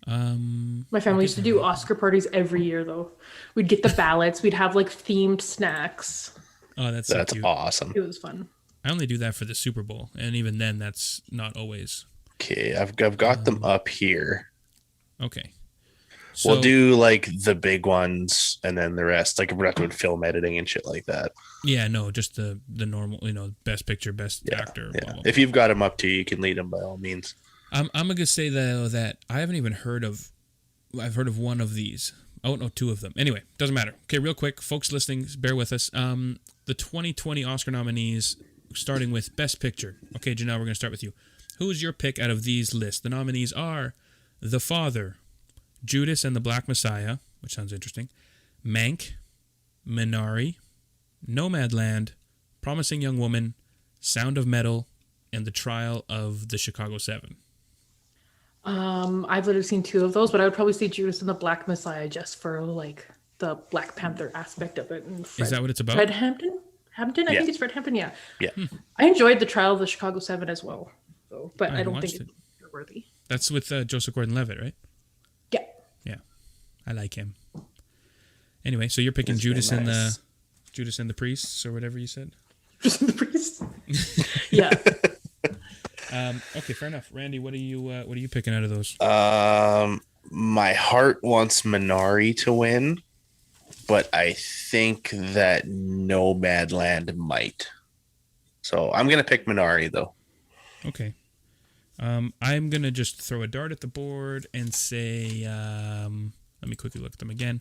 My family used to do Oscar parties every year though. We'd get the ballots, we'd have like themed snacks. Oh, that's so cute. Awesome. It was fun. I only do that for the Super Bowl, and even then that's not always. Okay, I've got them up here. Okay. So, we'll do like the big ones and then the rest. Like we're not doing film editing and shit like that. Yeah, no, just the normal, best picture, best actor. Yeah. Blah, blah, if you've got them up to you can lead them by all means. I'm gonna say though that I haven't even heard of. I've heard of one of these. Oh no, two of them. Anyway, doesn't matter. Okay, real quick, folks listening, bear with us. The 2020 Oscar nominees, starting with Best Picture. Okay, Janelle, we're gonna start with you. Who is your pick out of these lists? The nominees are The Father, Judas and the Black Messiah, which sounds interesting, Mank, Minari, Nomadland, Promising Young Woman, Sound of Metal, and The Trial of the Chicago 7. I've literally seen two of those, but I would probably say Judas and the Black Messiah just for like the Black Panther aspect of it. And is that what it's about? Fred Hampton? I think it's Fred Hampton, yeah. Yeah. I enjoyed The Trial of the Chicago 7 as well, though, but I don't think it's worthy. That's with Joseph Gordon-Levitt, right? Yeah. Yeah. I like him. Anyway, so you're picking Judas and the Priests or whatever you said? Judas and the Priests? Yeah. Okay, fair enough. Randy, what are you picking out of those? My heart wants Minari to win, but I think that Nomadland might. So I'm gonna pick Minari though. Okay. I'm gonna just throw a dart at the board and say, let me quickly look at them again.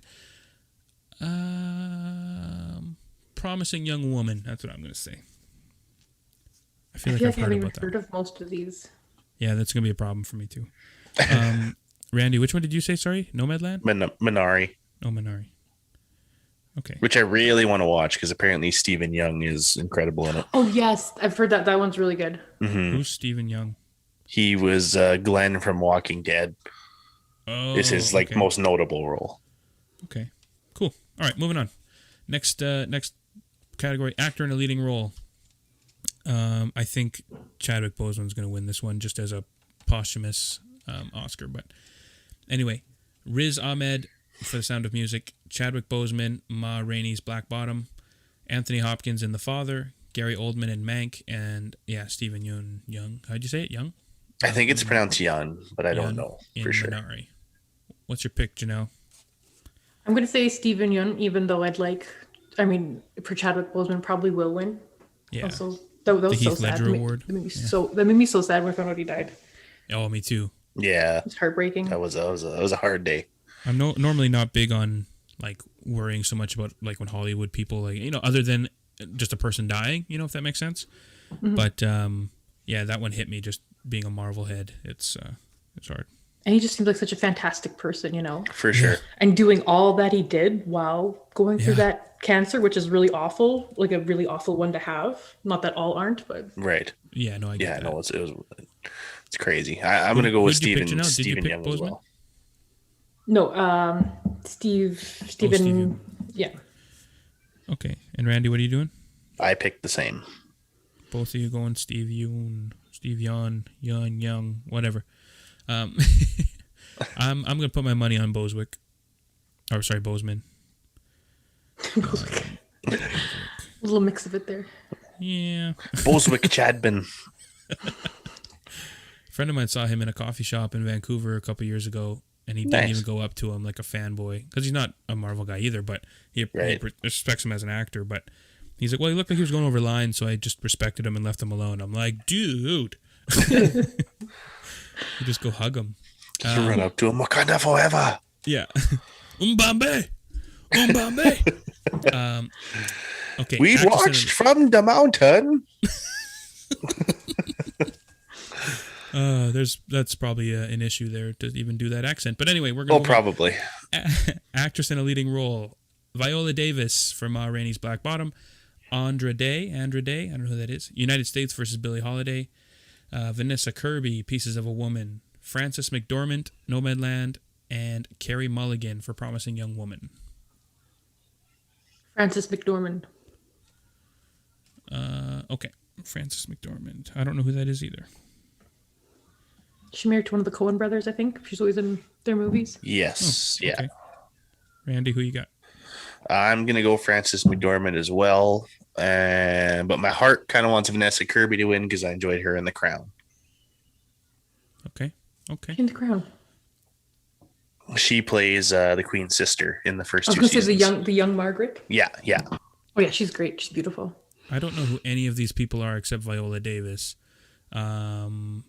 Promising Young Woman. That's what I'm gonna say. I feel like I've heard about that. Heard of most of these. Yeah, that's gonna be a problem for me too. Randy, which one did you say? Sorry, Nomadland. Minari. Oh, Minari. Okay. Which I really want to watch because apparently Stephen Young is incredible in it. Oh yes, I've heard that. That one's really good. Mm-hmm. Who's Stephen Young? He was Glenn from Walking Dead. Oh, it's his most notable role. Okay, cool. All right, moving on. Next category: actor in a leading role. I think Chadwick Boseman's going to win this one just as a posthumous Oscar. But anyway, Riz Ahmed for The Sound of Music, Chadwick Boseman, Ma Rainey's Black Bottom, Anthony Hopkins in The Father, Gary Oldman in Mank, and Stephen Young. How'd you say it? Young? I think it's pronounced Young, but I don't Young know in for sure. Minari. What's your pick, Janelle? I'm going to say Stephen Yeun, even though for Chadwick Boseman probably will win. Yeah. Also, that was The so Heath sad. Ledger Award. That made me so sad when I found out he died. Oh, me too. Yeah, It's heartbreaking. that was a hard day. I'm normally not big on like worrying so much about like when Hollywood people like other than just a person dying, if that makes sense. Mm-hmm. But that one hit me just being a Marvel head. It's hard. And he just seems like such a fantastic person, For sure. and doing all that he did while going through that cancer, which is really awful, like a really awful one to have. Not that all aren't, but Right. Yeah, no, I get that. No, it's crazy. I'm gonna go with Stephen Young as well. no, Stephen, yeah. Okay, and Randy, what are you doing? I picked the same. Both of you going Steve Young, whatever. I'm gonna put my money on Boseman. A little mix of it there. Yeah. Boswick Chadbin. A friend of mine saw him in a coffee shop in Vancouver a couple years ago, and he didn't even go up to him like a fanboy because he's not a Marvel guy either, but he respects him as an actor. But he's like, well, he looked like he was going over lines, so I just respected him and left him alone. I'm like, dude. You just go hug him. Run up to him, Wakanda forever. Yeah. Umbambe. Okay. We watched from the mountain. That's probably an issue there to even do that accent. But anyway, we're going to... probably. Actress in a leading role. Viola Davis from Ma Rainey's Black Bottom. Andra Day, I don't know who that is. United States versus Billie Holiday. Vanessa Kirby, Pieces of a Woman. Frances McDormand, Nomadland. And Carey Mulligan for Promising Young Woman. Frances McDormand. Okay. Frances McDormand. I don't know who that is either. She married to one of the Coen brothers, I think. She's always in their movies. Yes. Okay. Yeah. Randy, who you got? I'm going to go Frances McDormand as well. But my heart kind of wants Vanessa Kirby to win because I enjoyed her in The Crown. Okay. In The Crown. She plays the Queen's sister in the first I was two going to seasons. say the young Margaret. Yeah. Oh yeah, she's great. She's beautiful. I don't know who any of these people are except Viola Davis. I'm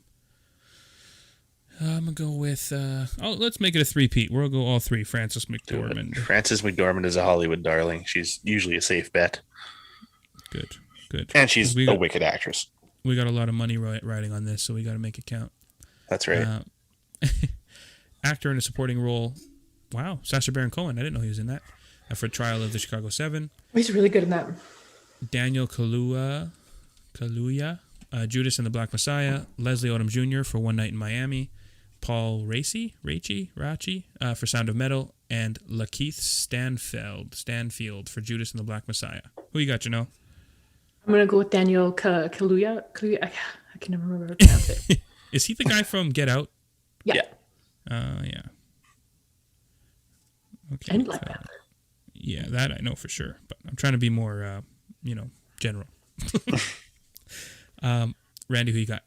going to go with... let's make it a three-peat. We'll go all three. Frances McDormand. Frances McDormand is a Hollywood darling. She's usually a safe bet. Good. And she's a wicked actress. We got a lot of money riding on this, so we got to make it count. That's right. Actor in a supporting role. Wow. Sacha Baron Cohen. I didn't know he was in that. For Trial of the Chicago 7. He's really good in that. Daniel Kaluuya, Judas and the Black Messiah. Leslie Odom Jr. for One Night in Miami. Paul Raci for Sound of Metal. And Lakeith Stanfield for Judas and the Black Messiah. Who you got, Janelle? I'm going to go with Daniel Kaluuya. I can never remember how to pronounce it. Is he the guy from Get Out? Yeah. Yeah. Okay. And Black Panther. Yeah, that I know for sure. But I'm trying to be more, general. Randy, who you got?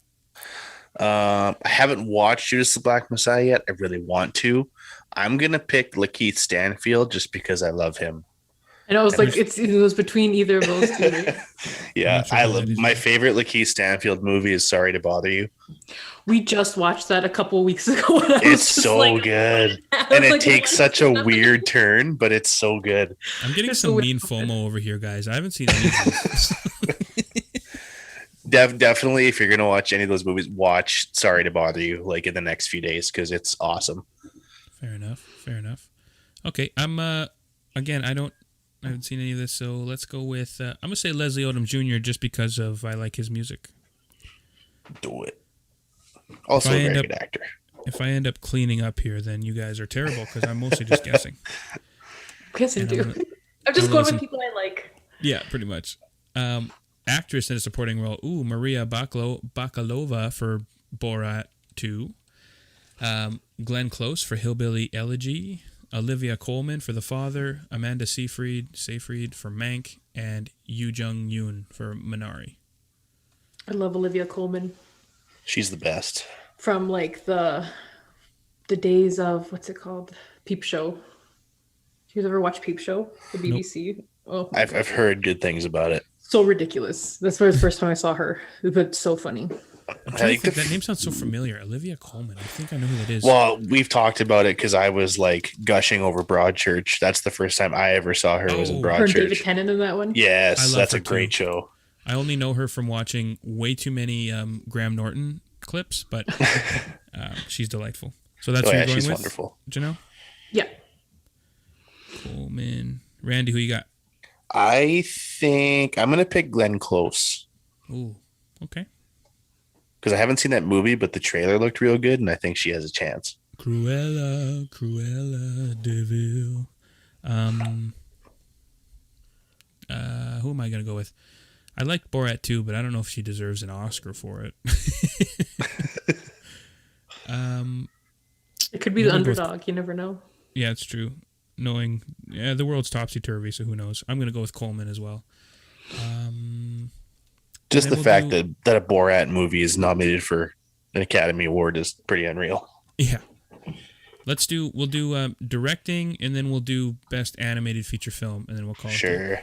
I haven't watched Judas the Black Messiah yet. I really want to. I'm going to pick Lakeith Stanfield just because I love him. And I was like, it was between either of those two. Yeah, my favorite Lakeith Stanfield movie is Sorry to Bother You. We just watched that a couple of weeks ago. It's so good. And it takes such a weird turn, but it's so good. I'm getting some mean FOMO over here, guys. I haven't seen any of these. Definitely, if you're going to watch any of those movies, watch Sorry to Bother You like in the next few days because it's awesome. Fair enough. Okay, I haven't seen any of this, so let's go with... I'm going to say Leslie Odom Jr. just because I like his music. Do it. Also a very good actor. If I end up cleaning up here, then you guys are terrible because I'm mostly just guessing. Guessing too. I'm just going with people I like. Yeah, pretty much. Actress in a supporting role. Ooh, Maria Bakalova for Borat 2. Glenn Close for Hillbilly Elegy. Olivia Colman for the father, Amanda Seyfried for Mank, and Yoo Jung Yoon for Minari. I love Olivia Colman She's the best. from like the days of what's it called? Peep Show. You ever watch Peep Show? The BBC? Oh, I've heard good things about it. so ridiculous. That's the first time I saw her. But so funny. I'm trying to think, that name sounds so familiar. Olivia Colman. I think I know who that is. Well, we've talked about it because I was like gushing over Broadchurch. That's the first time I ever saw her was in Her and David Broadchurch. Tennant in that one. Yes, that's her a great too. show. I only know her from watching way too many Graham Norton clips, but she's delightful. So that's who you're going she's with, wonderful. Janelle? Yeah. Coleman. Randy, who you got? I think I'm gonna pick Glenn Close Ooh, okay. because I haven't seen that movie, but the trailer looked real good, and I think she has a chance. Cruella de Vil. Who am I going to go with? I like Borat too, but I don't know if she deserves an Oscar for it. It could be the underdog. You never know. Yeah, it's true. Knowing, the world's topsy-turvy, so who knows? I'm going to go with Coleman as well. Just the we'll fact that a Borat movie is nominated for an Academy Award is pretty unreal. Yeah. We'll do directing, and then we'll do best animated feature film, and then we'll call it. Sure.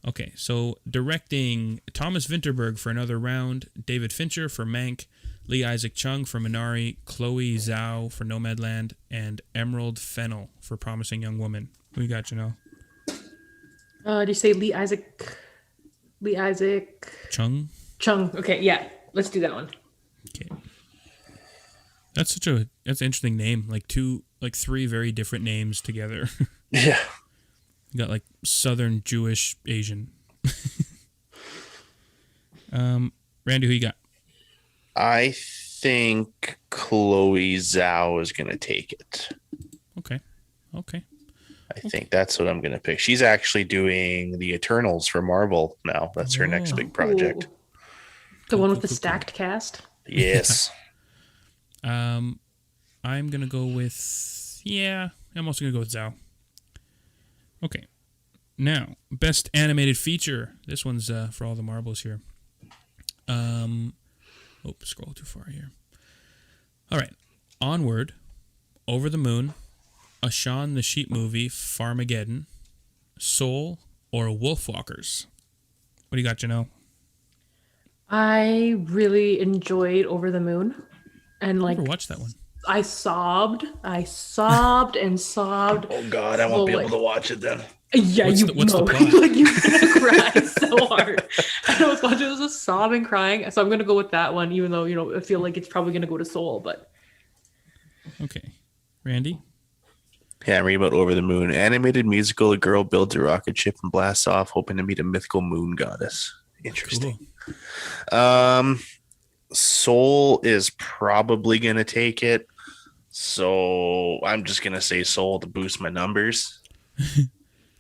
Okay, so directing, Thomas Vinterberg for Another Round, David Fincher for Mank, Lee Isaac Chung for Minari, Chloe Zhao for Nomadland, and Emerald Fennell for Promising Young Woman. Who you got, Janelle? Did you say Lee Isaac Chung? Chung? Okay, yeah. Let's do that one. Okay. That's an interesting name. Like three very different names together. Yeah. You got like Southern Jewish Asian. Randy, who you got? I think Chloe Zhao is going to take it. Okay. I think that's what I'm going to pick. She's actually doing the Eternals for Marvel now. That's her next big project. Ooh. The one with the stacked cast? Yes. I'm going to go with... Yeah, I'm also going to go with Zhao. Okay. Now, best animated feature. This one's for all the marbles here. Scroll too far here. All right. Onward, Over the Moon, A Shaun the Sheep Movie, Farmageddon, Soul, or Wolfwalkers. What do you got, Janelle? I really enjoyed Over the Moon. And I never watched that one. I sobbed and sobbed. Oh God, I won't be able to watch it then. Yeah, what's the plot? Like you're gonna cry so hard. And I was watching, it was just sobbing, crying. So I'm gonna go with that one, even though I feel like it's probably gonna go to Soul. But okay, Randy. Yeah, I'm reading about Over the Moon. Animated musical, a girl builds a rocket ship and blasts off, hoping to meet a mythical moon goddess. Interesting. Cool. Soul is probably going to take it. So I'm just going to say Soul to boost my numbers.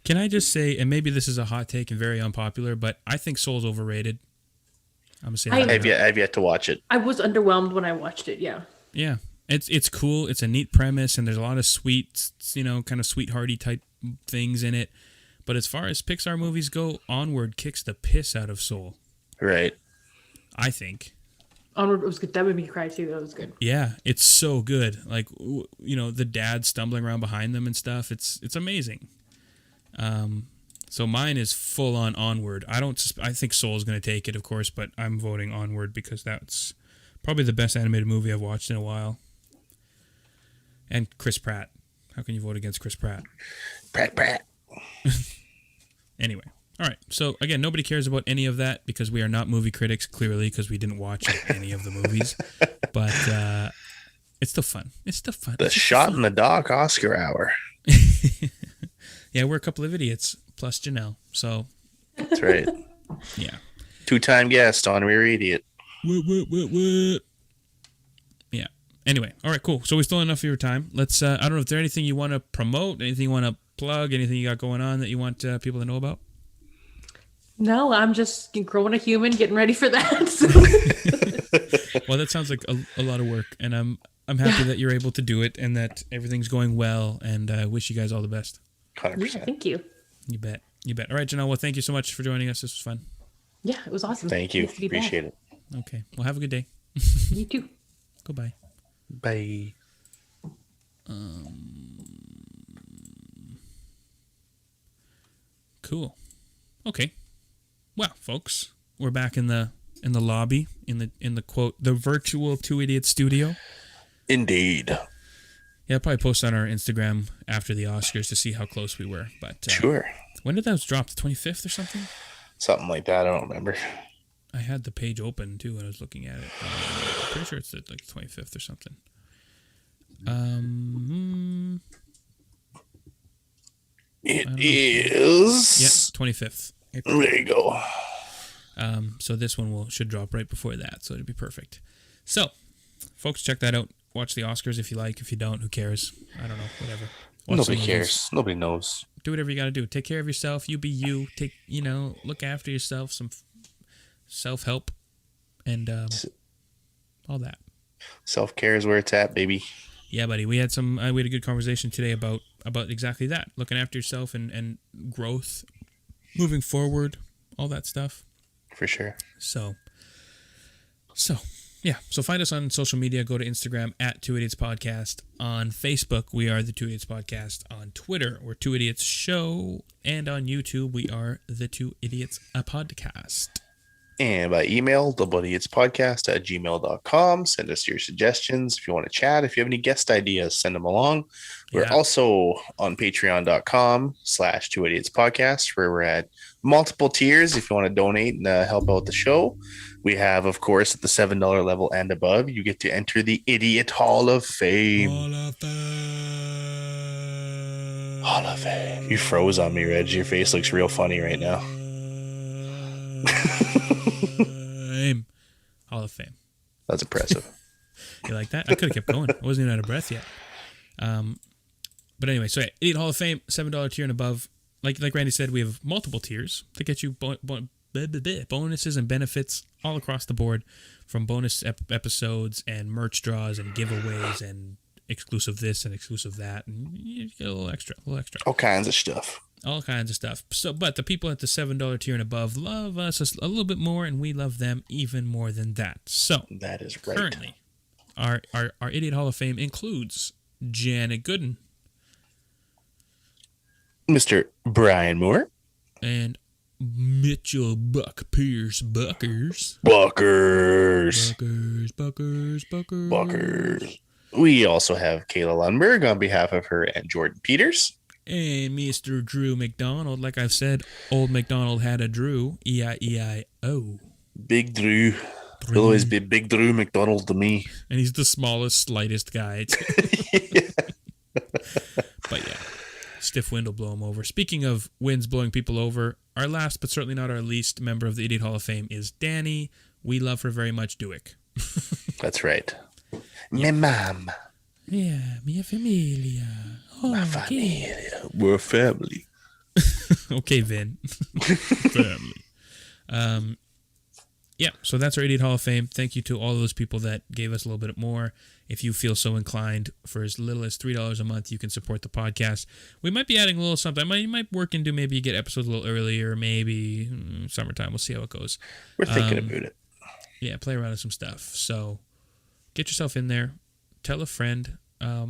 Can I just say, and maybe this is a hot take and very unpopular, but I think Soul's overrated. I'm going to say that. I've yet to watch it. I was underwhelmed when I watched it, yeah. Yeah. It's cool. It's a neat premise, and there's a lot of sweet, kind of sweethearty type things in it. But as far as Pixar movies go, Onward kicks the piss out of Soul. Right. I think. Onward was good. That made me cry too. That was good. Yeah, it's so good. Like, the dad stumbling around behind them and stuff. It's amazing. So mine is full on Onward. I think Soul is going to take it, of course, but I'm voting Onward because that's probably the best animated movie I've watched in a while. And Chris Pratt. How can you vote against Chris Pratt? Pratt. Anyway. All right. So, again, nobody cares about any of that because we are not movie critics, clearly, because we didn't watch any of the movies. But it's still fun. The Shot in the Dark Oscar Hour. Yeah, we're a couple of idiots, plus Janelle. So that's right. Yeah. 2-time guest on We're Idiot. What? Yeah. Anyway, all right, cool. So we still enough of your time. Let's. I don't know if there's anything you want to promote, anything you want to plug, anything you got going on that you want people to know about. No, I'm just growing a human, getting ready for that. So. Well, that sounds like a lot of work, and I'm happy that you're able to do it and that everything's going well. And I wish you guys all the best. 100%. Yeah, thank you. You bet. You bet. All right, Janelle. Well, thank you so much for joining us. This was fun. Yeah, it was awesome. Thank you. Nice to be Appreciate back. it. Okay. Well, have a good day. You too. Goodbye. Bye. Cool. Okay. Well, folks, we're back in the lobby in the quote the virtual Two Idiots studio. Indeed. Yeah, I'll probably post on our Instagram after the Oscars to see how close we were. But Sure. when did those drop? The 25th or something? Something like that. I don't remember. I had the page open too when I was looking at it. I'm pretty sure it's like the 25th or something. It is. Yeah, 25th. There you go. So this one should drop right before that, so it'd be perfect. So, folks, check that out. Watch the Oscars if you like. If you don't, who cares? I don't know. Whatever. Watch Nobody some cares. movies. Nobody knows. Do whatever you got to do. Take care of yourself. You be you. Look after yourself. Some self-help and all that. Self-care is where it's at, baby. Yeah, buddy. We had a good conversation today about exactly that. Looking after yourself and growth, moving forward, all that stuff. For sure. So yeah. So find us on social media. Go to Instagram at 2 Idiots Podcast. On Facebook, we are the 2 Idiots Podcast. On Twitter, we're 2 Idiots Show. And on YouTube, we are the 2 Idiots Podcast. And by email, thebuddyitspodcast@gmail.com. Send us your suggestions. If you want to chat, if you have any guest ideas, send them along. We're also on patreon.com/2idiotspodcast, where we're at multiple tiers. If you want to donate and help out the show, we have, of course, at the $7 level and above, you get to enter the Idiot Hall of Fame. Hall of Fame. You froze on me, Reg. Your face looks real funny right now. Hall of Fame. That's impressive. You like that? I could have kept going. I wasn't even out of breath yet. But anyway, so yeah, Idiot Hall of Fame, $7 tier and above. Like Randy said, we have multiple tiers to get you bonuses and benefits all across the board, from bonus episodes and merch draws and giveaways and exclusive this and exclusive that, and you get a little extra. All kinds of stuff. All kinds of stuff. So, but the people at the $7 tier and above love us a little bit more, and we love them even more than that. So, that is right. Currently, our Idiot Hall of Fame includes Janet Gooden, Mr. Brian Moore, and Mitchell Buck Pierce Buckers. Buckers. We also have Kayla Lundberg on behalf of her and Jordan Peters. And Mr. Drew McDonald. Like I've said, old McDonald had a Drew. E-I-E-I-O. Big Drew. He'll always be Big Drew McDonald to me. And he's the smallest, slightest guy. But yeah, stiff wind will blow him over. Speaking of winds blowing people over, our last but certainly not our least member of the Idiot Hall of Fame is Danny. We love her very much, Duick. That's right. Yeah. Mi mom. Yeah, mia familia. Oh, my familia. We're a family. Okay, Vin. Family. Yeah, so that's our Idiot Hall of Fame. Thank you to all those people that gave us a little bit more. If you feel so inclined, for as little as $3 a month, you can support the podcast. We might be adding a little something. I might work into maybe get episodes a little earlier, maybe summertime. We'll see how it goes. We're thinking about it. Yeah, play around with some stuff. So get yourself in there. Tell a friend.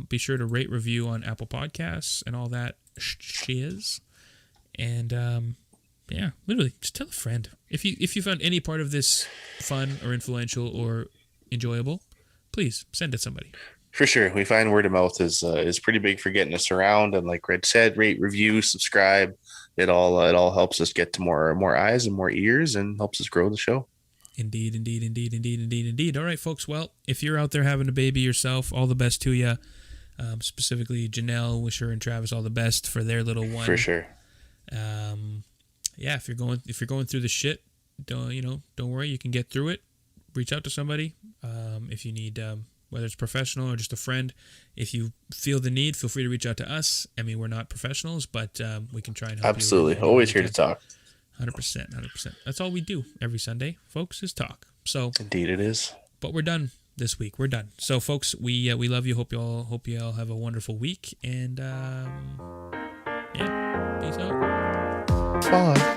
Be sure to rate, review on Apple Podcasts and all that shiz. And yeah, literally, just tell a friend. If you found any part of this fun or influential or enjoyable, please send it to somebody. For sure. We find word of mouth is pretty big for getting us around. And like Red said, rate, review, subscribe. It all helps us get to more eyes and more ears and helps us grow the show. Indeed. All right, folks. Well, if you're out there having a baby yourself, all the best to you. Specifically, Janelle, wish her and Travis all the best for their little one. For sure. Yeah, if you're going through the shit, don't worry. You can get through it. Reach out to somebody. If you need, whether it's professional or just a friend, if you feel the need, feel free to reach out to us. I mean, we're not professionals, but we can try and help. Absolutely. you. Always here to talk. 100%. That's all we do every Sunday, folks, is talk. So indeed it is. But we're done. this week. We're done. So, folks, we love you. Hope you all have a wonderful week. And yeah, peace out. Bye.